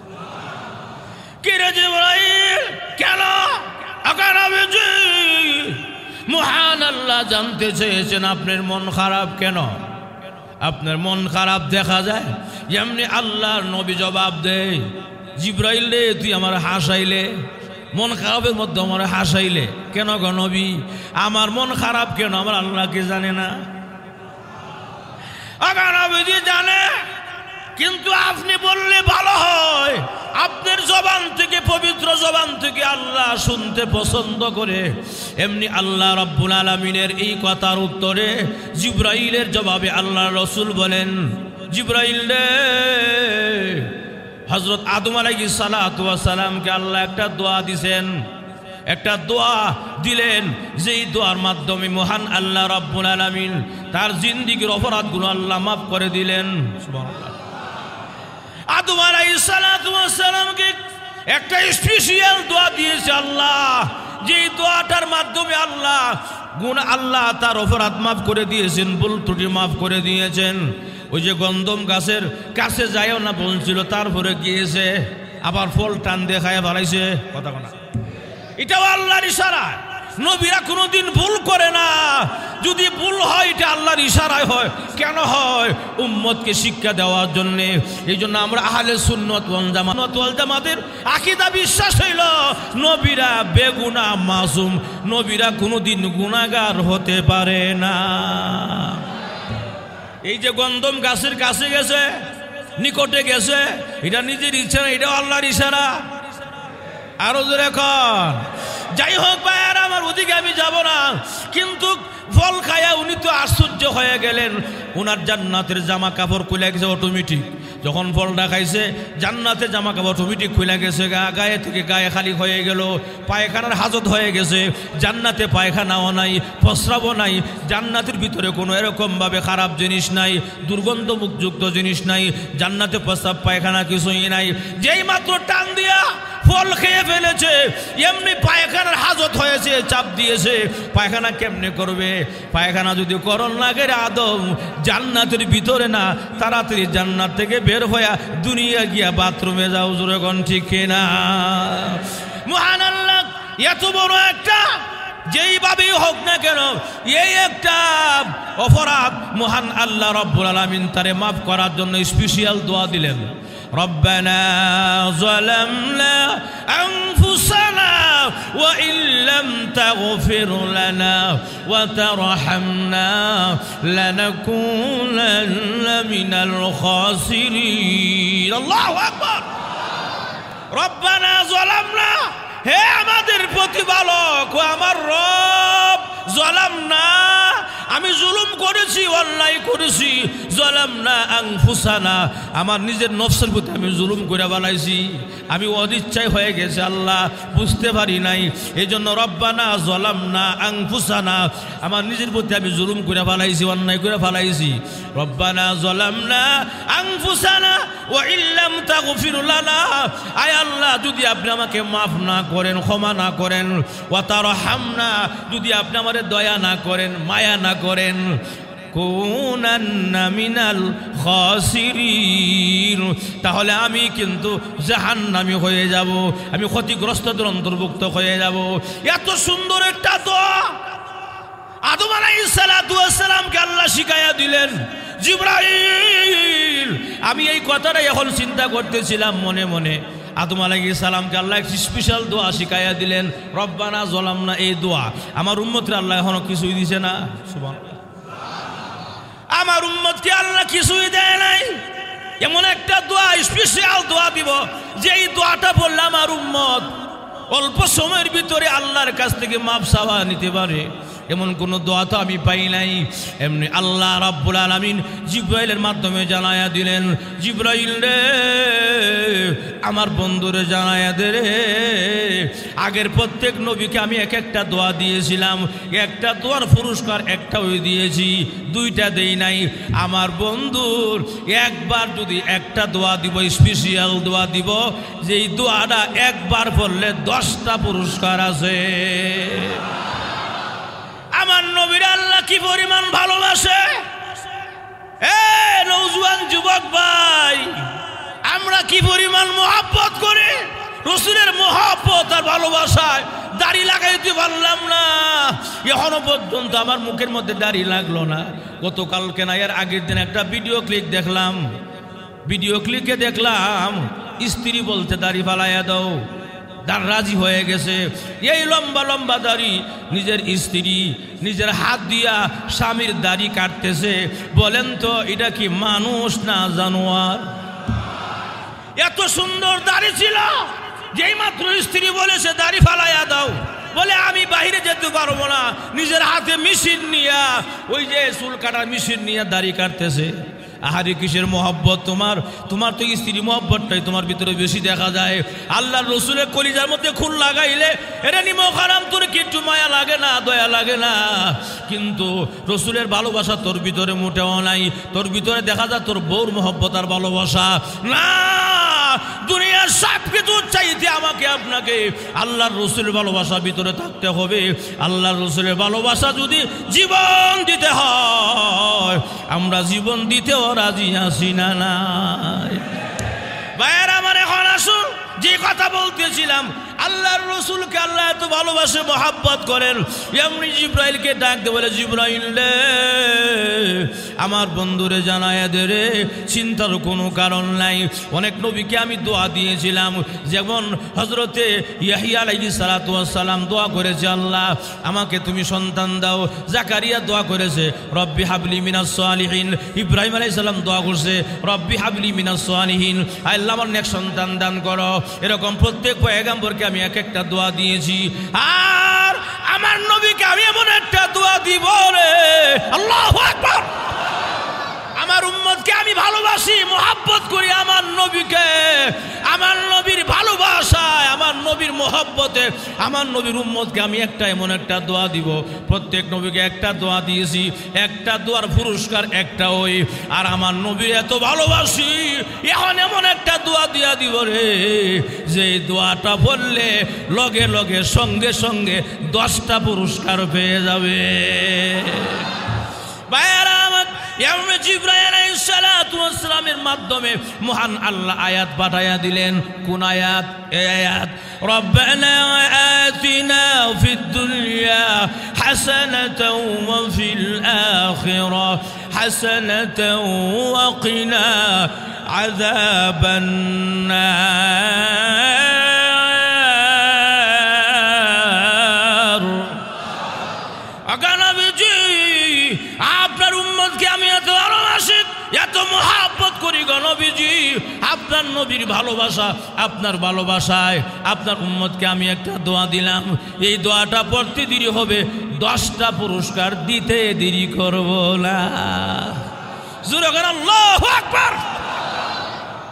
কে রে জিবরাইল, কেন? মহান আল্লাহ জানতে চেয়েছেন আপনার মন খারাপ কেন? আপনার মন খারাপ দেখা যায় এমনি আল্লাহর নবী জবাব দেয়, জিবরাইল রে তুই আমার হাসাইলে, মন খারাপের মধ্যে আমার হাসাইলে কেন গো নবী? আমার মন খারাপ কেন আমার আল্লাহকে জানে না? আগার নবী জানে, কিন্তু আপনি বললে ভালো হয়। আপনার জবান থেকে, পবিত্র জবান থেকে আল্লাহ শুনতে পছন্দ করে। এমনি আল্লাহ রাব্বুল আলামিনের এই কথার উত্তরে জিবরাইলের জবাবে আল্লাহ রাসূল বলেন, জিবরাইল রে, হযরত আদম আলাইহিস সালাতু ওয়াস সালামকে আল্লাহ একটা দোয়া দিবেন, একটা দোয়া দিলেন, যেই দোয়ার মাধ্যমে মহান আল্লাহ রাব্বুল আলামিন তার জিন্দেগীর অপরাধগুলো আল্লাহ মাফ করে দিলেন। সুবহানাল্লাহ। আদম আলাইহিস সালাতু ওয়াস সালামকে একটা স্পেশাল দোয়া দিয়েছে আল্লাহ, যে দোয়াটার মাধ্যমে আল্লাহ তার অপরাধ মাফ করে দিয়েছেন, ভুল ত্রুটি মাফ করে দিয়েছেন। ওই যে গন্ধম গাছের কাছে যায়ও না বলছিল, তারপরে গিয়েছে আবার ফল টান দিয়ে খায় বাড়াইছে, কথা বলা। এটাও আল্লাহর ইশারা। নবীরা কোনোদিন ভুল করে না, যদি ভুল হয় এটা আল্লাহর ইশারায় হয়। কেন হয়? উম্মতকে শিক্ষা দেওয়ার জন্য। এই জন্য আমরা আহলে সুন্নাত ওয়াল জামাতের আকীদা বিশ্বাস হইল নবীরা বেগুনাহ মাসুম, নবীরা কোনোদিন গুনাহগার হতে পারে না। এই যে গন্ধম গাছের কাছে গেছে, নিকটে গেছে, এটা নিজের ইচ্ছা না, এটাও আল্লাহর ইশারা। আরো জোরে কর। যাই হোক ভাইয়ার আমার, ওদিকে আমি যাব না। কিন্তু ফল খায়া উনি তো আশ্চর্য হয়ে গেলেন, ওনার জান্নাতের জামা কাপড় খুলে গেছে অটোমেটিক। যখন ফলটা খাইছে জান্নাতের জামা কাপড় অটোমেটিক খুলে গেছে, গায়ে থেকে গায়ে খালি হয়ে গেল, পায়খানার হাজত হয়ে গেছে। জান্নাতে পায়খানাও নাই, প্রস্রাবও নাই, জান্নাতের ভিতরে কোনো এরকমভাবে খারাপ জিনিস নাই, দুর্গন্ধমুক্ত জিনিস নাই, জান্নাতে প্রস্রাব পায়খানা কিছুই নাই। যেই মাত্র টান দিয়া ফল খেয়ে ফেলেছে, এমনি পায়খানার হাজত হয়েছে, চাপ দিয়েছে। পায়খানা কেমনে করবে? পায়খানা যদি করণ লাগে আদম জান্নাতের ভিতরে না, তাড়াতাড়ি জান্নাত থেকে বের হয়ে দুনিয়া গিয়া বাথরুমে যাও। জোরে কোন ঠিক না? মহান আল্লাহ এত বড় একটা, যেইভাবেই হোক না কেন, এই একটা অপরাধ মহান আল্লাহ রাব্বুল আলামিন তারে মাফ করার জন্য স্পেশাল দোয়া দিলেন। ربنا ظلمنا أنفسنا وإن لم تغفر لنا وترحمنا لنكونن من الخاسرين الله أكبر ربنا ظلمنا হে আমাদের প্রতিপালক ও আমার রব, জলামনা আমি জুলুম করেছি, অন্যায় করেছি। জলামনা আনফুসানা আমার নিজের নফসের প্রতি আমি জুলুম করে বানাইছি, আমি অনিচ্ছায় হয়ে গেছে আল্লাহ, বুঝতে পারি নাই। এই জন্য রব্বানা জলামনা আনফুসানা আমার নিজের প্রতি আমি জুলুম করে বানাইছি, অন্যায় করে বানাইছি। রব্বানা জলামনা আনফুসানা ওয়া ইল্লাম তাগফির লানা, আয় আল্লাহ যদি আপনি আমাকে মাফ না করেন, ক্ষমা না করেন, ওয়া তারহামনা যদি আপনি আমাদের দয়া না করেন, মায়া না করেন, কুনান্না মিনাল খাসিরিন, তাহলে আমি কিন্তু জাহান্নামী হয়ে যাব, আমি ক্ষতিগ্রস্তদের অন্তর্ভুক্ত হয়ে যাব। এত সুন্দর একটা দোয়া আদম আলাইহিস সালাতু ওয়াস সালামকে আল্লাহ শিখায়া দিলেন, জিবরাইল আমি এই কথাটা এখন চিন্তা করতেছিলাম মনে মনে, আদম আলাইহিস সালামকে আল্লাহ একটি স্পেশাল দোয়া শিখায়া দিলেন, রব্বানা যালামনা, এই দোয়া আমার উম্মতরে আল্লাহ এখনো কিছুই দিছে না। সুবহানাল্লাহ, আমার উম্মতকে আল্লাহ কিছুই দেয় নাই, এমন একটা দোয়া, স্পেশাল দোয়া দিব, যে এই দোয়াটা বললে আমার উম্মত অল্প সময়ের ভিতরে আল্লাহর কাছ থেকে মাপ চাওয়া নিতে পারে। এমন কোন দোয়া তো আমি পাই নাই। এমনি আল্লাহ রাব্বুল আলামিন জিবরাইলের মাধ্যমে জানায়া দিলেন, জিবরাইল রে আমার বন্ধুরে জানায়া দে রে, আগের প্রত্যেক নবীকে আমি এক একটা দোয়া দিয়েছিলাম, একটা দোয়ার পুরস্কার একটা ওই দিয়েছি, দুইটা দেই নাই। আমার বন্ধুর একবার যদি একটা দোয়া দিব, স্পেশাল দোয়া দিব, যেই দোয়াটা একবার পড়লে 10টা পুরস্কার আছে। আমার নবীর আল্লাহ কি পরিমাণ ভালোবাসে। নওজোয়ান যুবক ভাই, আমরা কি পরিমাণ মহব্বত করি। রাসূলের মহব্বত আর ভালোবাসায় দাড়ি লাগাইতে পারলাম না, এখনো পর্যন্ত আমার মুখের মধ্যে দাড়ি লাগলো না। গতকালকে না এর আগের দিন একটা ভিডিও ক্লিপ দেখলাম, ভিডিও ক্লিপে দেখলাম স্ত্রী বলতে দাড়ি ফালাইয়া দাও, রাজি হয়ে গেছে। এই লম্বা লম্বা দাড়ি নিজের স্ত্রী নিজের হাত দিয়া স্বামীর দাড়ি কাটতেছে। বলেন তো এটা কি মানুষ না জানোয়ার? এত সুন্দর দাড়ি ছিল, যেই মাত্র স্ত্রী বলেছে দাড়ি ফালাইয়া দাও, বলে আমি বাইরে যেতে পারবো না, নিজের হাতে মেশিন নিয়া, ওই যে চুল কাটার মেশিন নিয়ে দাড়ি কাটতেছে। আহারে কিসের মহব্বত তোমার, তোমার তো স্ত্রী মহব্বতটাই তোমার ভিতরে বেশি দেখা যায়। আল্লাহর রাসূলের কলিজার মধ্যে খুন লাগাইলে এটা নিমক হারাম, তোর কিচ্ছু মায়া লাগে না, দয়া লাগে না, কিন্তু রাসূলের ভালোবাসা তোর ভিতরে মোটেও নাই। তোর ভিতরে দেখা যায় তোর বউর মহব্বত আর ভালোবাসা না। দুনিয়ার সব কিছু চাইতে আমাকে আপনাকে আল্লাহর রাসূলের ভালোবাসা ভিতরে থাকতে হবে। আল্লাহর রাসূলের ভালোবাসা যদি জীবন দিতে হয়, আমরা জীবন দিতেও রাজি আছি না নাই? ভাইয়ের আমার এখন আসুন, যে কথা বলতেছিলাম, আল্লাহর রাসূলকে আল্লাহ এত ভালোবাসে, মহব্বত করেন। এমনি জিবরাইলকে ডাকতে বলে, জিবরাইল রে আমার বন্ধুরে জানায়া দে রে, চিন্তার কোনো কারণ নাই। অনেক নবীকে আমি দোয়া দিয়েছিলাম, যেমন হযরতে ইয়াহইয়া আলাইহিস সালাতু ওয়াস সালাম দোয়া করেছে, আল্লাহ আমাকে তুমি সন্তান দাও। জাকারিয়া দোয়া করেছে, রব্বি হাবলি মিনাস সালিহিন। ইব্রাহিম আলাইহিস সালাম দোয়া করছে, রব্বি হাবলি মিনাস সালিহিন, আল্লাহ আমার নেক সন্তান দান করো। এরকম প্রত্যেক পয়গম্বরকে আমি এক একটা দোয়া দিয়েছি, আর আমার নবীকে আমি এমন একটা দোয়া দিব রে, আল্লাহু আকবার। আমার উম্মতকে আমি ভালোবাসি, মহব্বত করি আমার নবীকে, আমার নবীর ভালোবাসায়, আমার নবীর মহব্বতে আমার নবীর উম্মতকে আমি একটা এমন একটা দোয়া দিব। প্রত্যেক নবীকে একটা দোয়া দিয়েছি, একটা দোয়ার পুরস্কার একটা ওই। আর আমার নবীর এত ভালোবাসি, এখন এমন একটা দোয়া দিয়া দিব রে, যে দোয়াটা বললে লগে লগে সঙ্গে সঙ্গে 10টা পুরস্কার পেয়ে যাবে। জিবরাইল আলাইহিস সালাতু ওয়াস সালামের মাধ্যমে মহান আল্লাহ আয়াত পাঠায়া দিলেন। কোন আয়াত? এই আয়াত, রব্বানা আতিনা ফিদ দুনিয়া হাসানাতাও ওয়া ফিল আখিরা হাসানাতাও ওয়া কিনা আযাবান নার। আপনার উম্মতকে আমি এত ভালোবাসি, এত মহব্বত করি গো নবীজি। আপনার নবীর ভালোবাসা, আপনার ভালোবাসায় আপনার উম্মতকে আমি একটা দোয়া দিলাম। এই দোয়াটা পড়তে দেরি হবে, 10টা পুরস্কার দিতে দেরি করব না। জোরে করে আল্লাহু আকবার।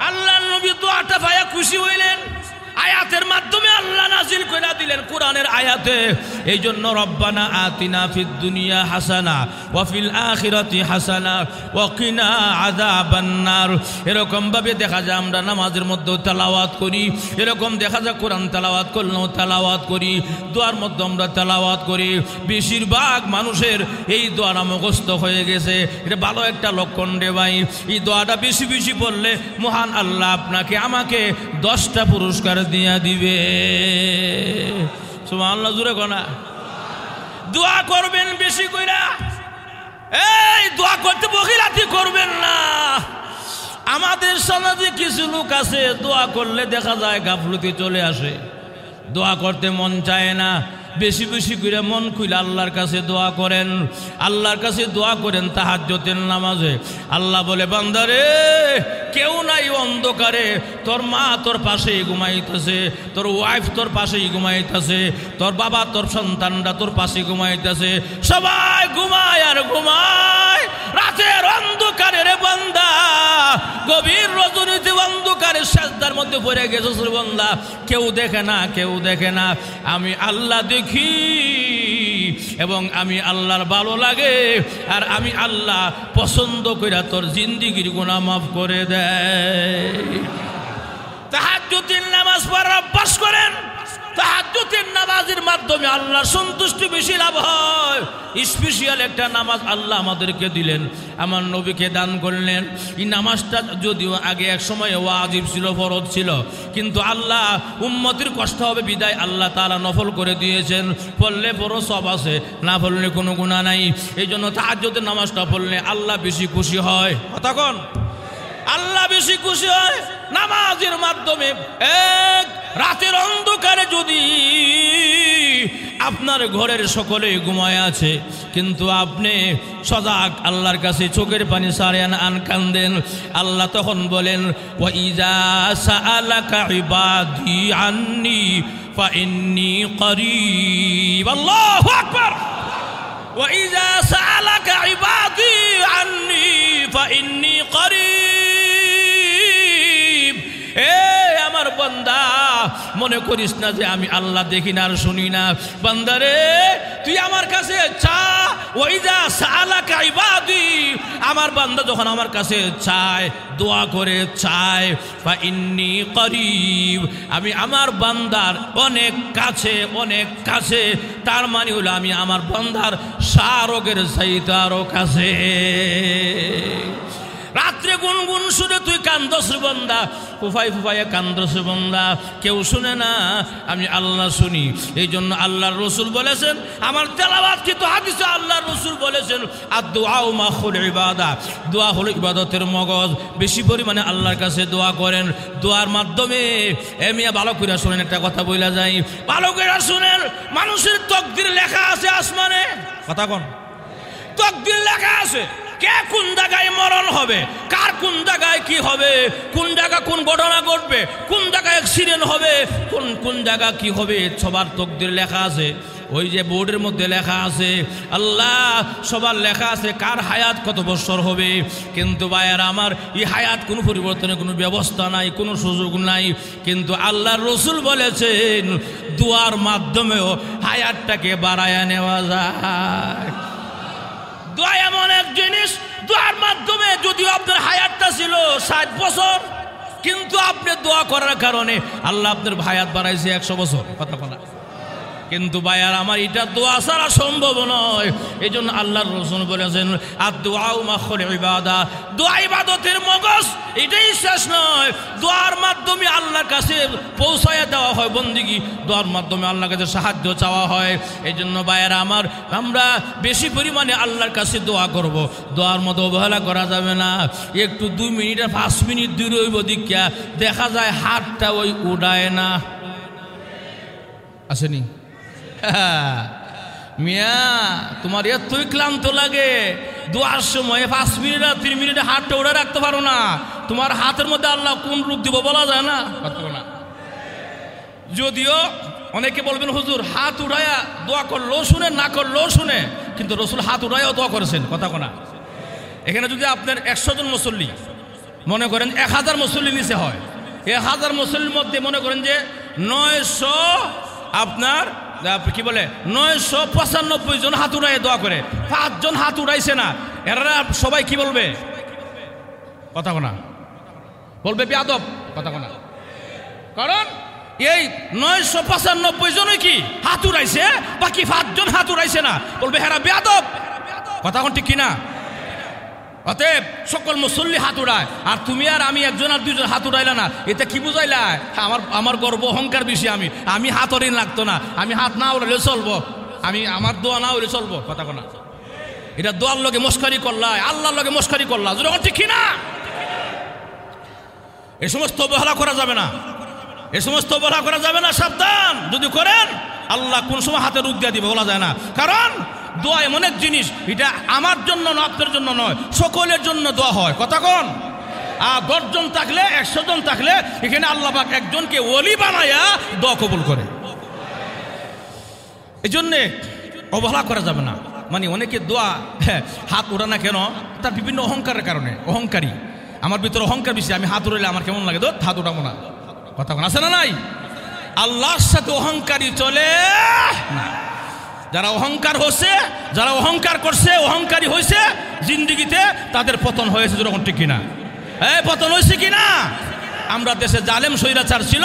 আল্লাহর নবী দোয়াটা পায়া খুশি হইলেন, আয়াতের মাধ্যমে আল্লাহ নাজিল করে দিলেন কোরআনের আয়াতে। এই জন্য রব্বানা আতিনা ফিদ দুনিয়া হাসানা ওয়া ফিল আখিরাতি হাসানা ওয়া কিনা আযাবান নার। এরকম ভাবে দেখা যায় আমরা নামাজের মধ্যে তেলাওয়াত করি, এরকম দেখা যায় কোরআন তেলাওয়াত করলেও তেলাওয়াত করি, দোয়ার মধ্যে আমরা তেলাওয়াত করি। বেশিরভাগ মানুষের এই দোয়াটা মুখস্থ হয়ে গেছে, এটা ভালো একটা লক্ষণ রে ভাই। এই দোয়াটা বেশি বেশি পড়লে মহান আল্লাহ আপনাকে আমাকে 10টা পুরস্কার দিয়া দিবে। সুবহানাল্লাহ, জোরে কোনা দোয়া করবেন বেশি কইরা। এই দোয়া করতে বখিলাতি করবেন না। আমাদের সমাজে কিছু লোক আছে দোয়া করলে দেখা যায় গাফলতি চলে আসে, দোয়া করতে মন চায় না। বেশি বেশি করে মন খুলে আল্লাহর কাছে দোয়া করেন, আল্লাহর কাছে দোয়া করেন তাহাজ্জুদের নামাজে। আল্লাহ বলে বান্দারে কেউ নাই অন্ধকারে, তোর মা তোর পাশেই ঘুমাইতেছে, তোর ওয়াইফ তোর পাশেই ঘুমাইতেছে, তোর বাবা তোর সন্তানরা তোর পাশে ঘুমাইতেছে, সবাই ঘুমায় আর ঘুমায় রাতের অন্ধকারে। রে বান্দা গভীর রজনীতে অন্ধকারে সেজদার মধ্যে পড়ে গেছিস রে বান্দা, কেউ দেখে না, কেউ দেখে না, আমি আল্লাহ দেখি এবং আমি আল্লাহর ভালো লাগে আর আমি আল্লাহ পছন্দ কইরা তোর জিন্দেগির গুনাহ মাফ করে দেয়। তাহাজ্জুদের নামাজ পড়ার অভ্যাস করেন। তাহাজ্জুদের নামাজের মাধ্যমে আল্লাহর সন্তুষ্টি বেশি লাভ হয়। স্পেশাল একটা নামাজ আল্লাহ আমাদেরকে দিলেন, আমার নবীকে দান করলেন। এই নামাজটা যদিও আগে এক সময় ওয়াজিব ছিল, ফরজ ছিল, কিন্তু আল্লাহ উম্মতের কষ্ট হবে বিদায় আল্লাহ তাআলা নফল করে দিয়েছেন। পড়লে বড় সওয়াব আছে, না পড়লে কোনো গুনাহ নাই। এই জন্য তাহাজ্জুদের নামাজটা পড়লে আল্লাহ বেশি খুশি হয়। কথা কোন? আল্লাহ বেশি খুশি হয় নামাজের মাধ্যমে। এক রাতের অন্ধকারে যদি আপনার ঘরের সকলে ঘুমায় আছে কিন্তু আপনি সজাগ আল্লাহর কাছে চোখের পানি সারেন আন কান্দেন, আল্লাহ তখন বলেন ওয়া ইজা সাআলাকা ইবাদি আন্নি ফাইন্নী করিব। আল্লাহু আকবার। ওয়া ইজা সাআলাকা ইবাদি আন্নি ফাইন্নী করিব। এ আমার বান্দা মনে করিস না যে আমি আল্লাহ দেখি না আর শুনি না। বান্দারে তুই আমার কাছে চা। ওয়াইজা সাআলাকা ইবাদি, আমার বান্দা যখন আমার কাছে চায়, দোয়া করে চায়, ফাইন্নী করিব, আমি আমার বান্দার অনেক কাছে, অনেক কাছে। তার মানে হলো আমি আমার বান্দার শারগের চাইতে আরো কাছে। রাত্রে গুনগুন শুনে তুই কান্দস রে বান্দা, ফুফাই ফুফাইয়া কান্দস রে বান্দা, কেউ শুনে না, আমি আল্লাহ শুনি। এই জন্য আল্লাহর রসুল বলেছেন, আমার তেলাওয়াত কিন্তু হাদিসে আল্লাহর রসুল বলেছেন আদ-দুআউ মাখুল ইবাদা, দোয়া হলো ইবাদতের মগজ। বেশি পরিমাণে আল্লাহর কাছে দোয়া করেন। দোয়ার মাধ্যমে মিয়া ভালো করে শুনেন, একটা কথা বইলা যাই, ভালো করে শুনেন। মানুষের তকদির লেখা আছে আসমানে। কথা কোন? তকদির লেখা আছে। কে কোন জায়গায় মরণ হবে, কার কোন জায়গায় কি হবে, কোন জায়গা কোন ঘটনা ঘটবে, কোন জায়গায় অ্যাক্সিডেন্ট হবে, কোন জায়গা কি হবে, সবার তকদির লেখা আছে। ওই যে বোর্ডের মধ্যে লেখা আছে, আল্লাহ সবার লেখা আছে কার হায়াত কত বছর হবে। কিন্তু ভাইয়ারা আমার, এই হায়াত কোনো পরিবর্তনের কোনো ব্যবস্থা নাই, কোনো সুযোগ নাই। কিন্তু আল্লাহর রসুল বলেছেন দোয়ার মাধ্যমেও হায়াতটাকে বাড়ায়া নেওয়া যায়। দোয়া এমন এক জিনিস, দোয়ার মাধ্যমে যদিও আপনার হায়াতটা ছিল 60 বছর, কিন্তু আপনি দোয়া করার কারণে আল্লাহ আপনার হায়াত বাড়াইছে 100 বছর। কথা বলা। কিন্তু ভাইয়ার আমার এটা দোয়া ছাড়া সম্ভব নয়। এই জন্য আল্লাহর রাসূল বলেছেন আদ-দুআউ মাখুল ইবাদা, দোয়া ইবাদতের মগজ। এটাই শেষ নয়, দোয়ার মাধ্যমে আল্লাহর কাছে পৌঁছায়া দেওয়া হয় বন্দিগি, দোয়ার মাধ্যমে আল্লাহর কাছে সাহায্য চাওয়া হয়। এই জন্য ভাইয়ারা আমার, আমরা বেশি পরিমাণে আল্লাহর কাছে দোয়া করব। দোয়ার মতো অবহেলা করা যাবে না। একটু 2 মিনিট আর 5 মিনিট দূরে হইব দিকা দেখা যায় হাতটা ওই উড়ায় না। আসেনি মিয়া, তোমার এতই ক্লান্ত লাগে দোয়ার সময় 5 মিনিট আর 3 মিনিটে হাতটা উড়ে রাখতে পারো না। তোমার হাতের মধ্যে আল্লাহ কোন রূপ দিব বলা যায় না। যদিও অনেকে বলবেন হুজুর হাত উড়াইয়া দোয়া করলেও শুনে, না করলেও শুনে, কিন্তু রসুল হাত উড়াইয়াও দোয়া করেছেন। কথা কোনা। এখানে যদি আপনার 100 জন মুসল্লি মনে করেন 1000 মুসল্লি নিচে হয়, 1000 মুসল্লির মধ্যে মনে করেন যে 900 আপনার কি বলে 995 জন হাত উড়াইয়ে দোয়া করে, 5 জন হাত উড়াইছে না, এরা সবাই কি বলবে? কথা কোনা। বলবে বেয়াদব। কথা কোনা। কারণ এই 995 জনই কি হাত উড়াইছে, বাকি 5 জন হাত উড়াইছে না, বলবে হেরা বেয়াদব। কথা কোন ঠিক কিনা? অতএব সকল মুসল্লি হাত উড়ায়, আর তুমি আর আমি 1 জন আর 2 জন হাত উড়াইলা না, এতে কি বুঝাইলা? আমার গর্ব অহংকার বেশি, আমি হাত ওড়িন লাগতো না, আমি হাত না উড়াইলে চলবো। আমি আমার দোয়া না হইলে চলবো, কথা কোনা এটা দোয়ার লগে মস্কারি করলাই, আল্লাহর লগে মস্কারি করলা, যখন ঠিক না এই সমস্ত অবহেলা করা যাবে না, এই সমস্ত অবহেলা করা যাবে না, সাবধান। যদি করেন আল্লাহ কোন সময় হাতে রূপ দিয়ে দিবে বলা যায় না। কারণ দোয়া এমন এক জিনিস, এটা আমার জন্য না আপনার জন্য নয়, সকলের জন্য দোয়া হয়, কথা কোন। আর 10 জন থাকলে 100 জন থাকলে এখানে আল্লাহ পাক একজনকে ওলি বানায়া দোয়া কবুল করে। এই জন্যে অবহেলা করা যাবে না। মানে অনেকে দোয়া হাত ওঠে না কেন, তার বিভিন্ন অহংকারের কারণে। অহংকারী, আমার ভিতরে অহংকার বেশি, আমি হাত উঠাইলে আমার কেমন লাগে, হাত উঠাবো না, কথা কোন আছে না নাই। আল্লাহর সাথে অহংকারী চলে না। যারা অহংকার হচ্ছে, যারা অহংকার করছে, অহংকারী হয়েছে জিন্দিগিতে, তাদের পতন হয়েছে, যখন ঠিক কিনা, পতন হয়েছে কিনা। আমরা দেশে জালেম স্বৈরাচার ছিল,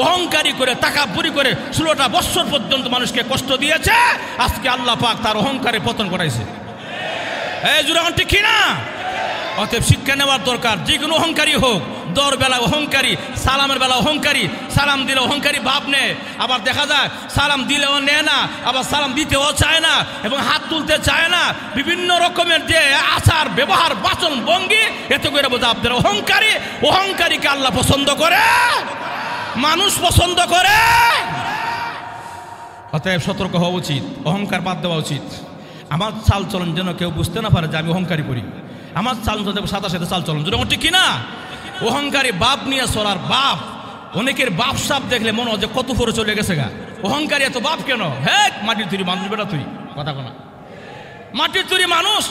অহংকারী করে তাকাব্বুরি করে 16টা বছর পর্যন্ত মানুষকে কষ্ট দিয়েছে। আজকে আল্লাহ পাক তার অহংকারে পতন করাইছে, যখন ঠিক কিনা। অতএব শিক্ষা নেওয়ার দরকার, যে কোনো অহংকারী হোক, দর বেলা অহংকারী, সালামের বেলা অহংকারী, সালাম দিলে অহংকারী ভাব নেয়, আবার দেখা যায় সালাম দিলেও নেয় না, আবার সালাম দিতেও চায় না, এবং হাত তুলতে চায় না। বিভিন্ন রকমের যে আচার ব্যবহার বাচন ভঙ্গি, এতে করে বোঝা আপনার অহংকারী। অহংকারীকে আল্লাহ পছন্দ করে, মানুষ পছন্দ করে। অতএব সতর্ক হওয়া উচিত, অহংকার বাদ দেওয়া উচিত। আমার চাল চলন যেন কেউ বুঝতে না পারে যে আমি অহংকারী করি। আমার চাল চলতে সাথে সাথে চাল চলন যেন ঠিক কিনা। অহংকারী বাপ নিয়ে চলার বাপ, অনেকের বাপ সাপ দেখলে মনে হয় যে কত ফোরে চলে গেছে গা। অহংকারী এত বাপ কেন? হ্যাঁ, মাটির তৈরি মানুষ বেটা তুই, কথা কোনা মাটির তৈরি মানুষ,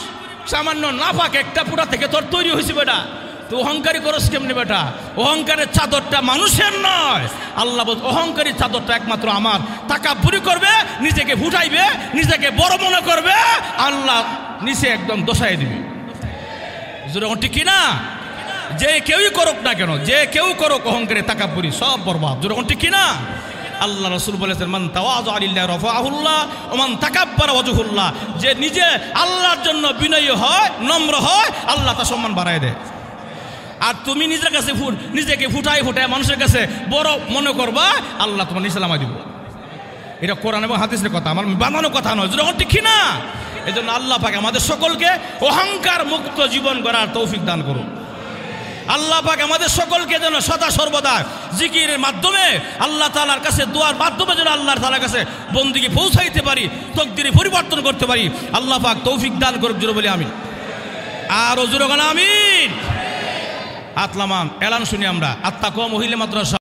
সামান্য নাফাক একটা পুরা থেকে তোর তৈরি হয়েছে বেটা, তো অহংকারী করস কেমনি বেটা? অহংকারের চাদরটা মানুষের নয়, আল্লাহ বল অহংকারী চাদরটা একমাত্র আমার। তাকাব্বুরি করবে, নিজেকে ফুটাইবে, নিজেকে বড় মনে করবে, আল্লাহ নিচে একদম দশাই দিবে, যখন ঠিক কিনা। যে কেউই করুক না কেন, যে কেউ করুক অহংকারে তাকাব্বুরি, সব বরবাদ, যখন ঠিক কিনা। আল্লাহ রাসূল বলেছেন, মান তাওয়াযা লিল্লাহি রাফাআহুল্লাহ ওয়া মান তাকাব্বারা ওয়াজহুল্লাহ। যে নিজে আল্লাহর জন্য বিনয়ী হয়, নম্র হয়, আল্লাহ তার সম্মান বাড়ায় দেয়। আর তুমি নিজের কাছে নিজেকে ফুটাই ফুটাই মানুষের কাছে বড় মনে করবা, আল্লাহ তোমার নিচে নামাই দিব। এটা কোরআন এবং হাদিসের কথা, আমার বানানো কথা নয়, যখন ঠিক কিনা। এই জন্য আল্লাহ পাক আমাদের সকলকে অহংকার মুক্ত জীবন গড়ার তৌফিক দান করুন। আল্লাহ পাক আমাদের সকলকে যেন সদা সর্বদা জিকিরের মাধ্যমে, আল্লাহ তাআলার কাছে দোয়ার মাধ্যমে যেন আল্লাহ তাআলার কাছে বন্দিকে পৌঁছাইতে পারি, তকদিরে পরিবর্তন করতে পারি। আল্লাহ পাক তৌফিক দান করুক, জোরে বলি আমিন। আর জোরে বলি আমিন। আতলামান এলান শুনি আমরা। আত্তাকওয়া মহিলা মাদ্রাসা।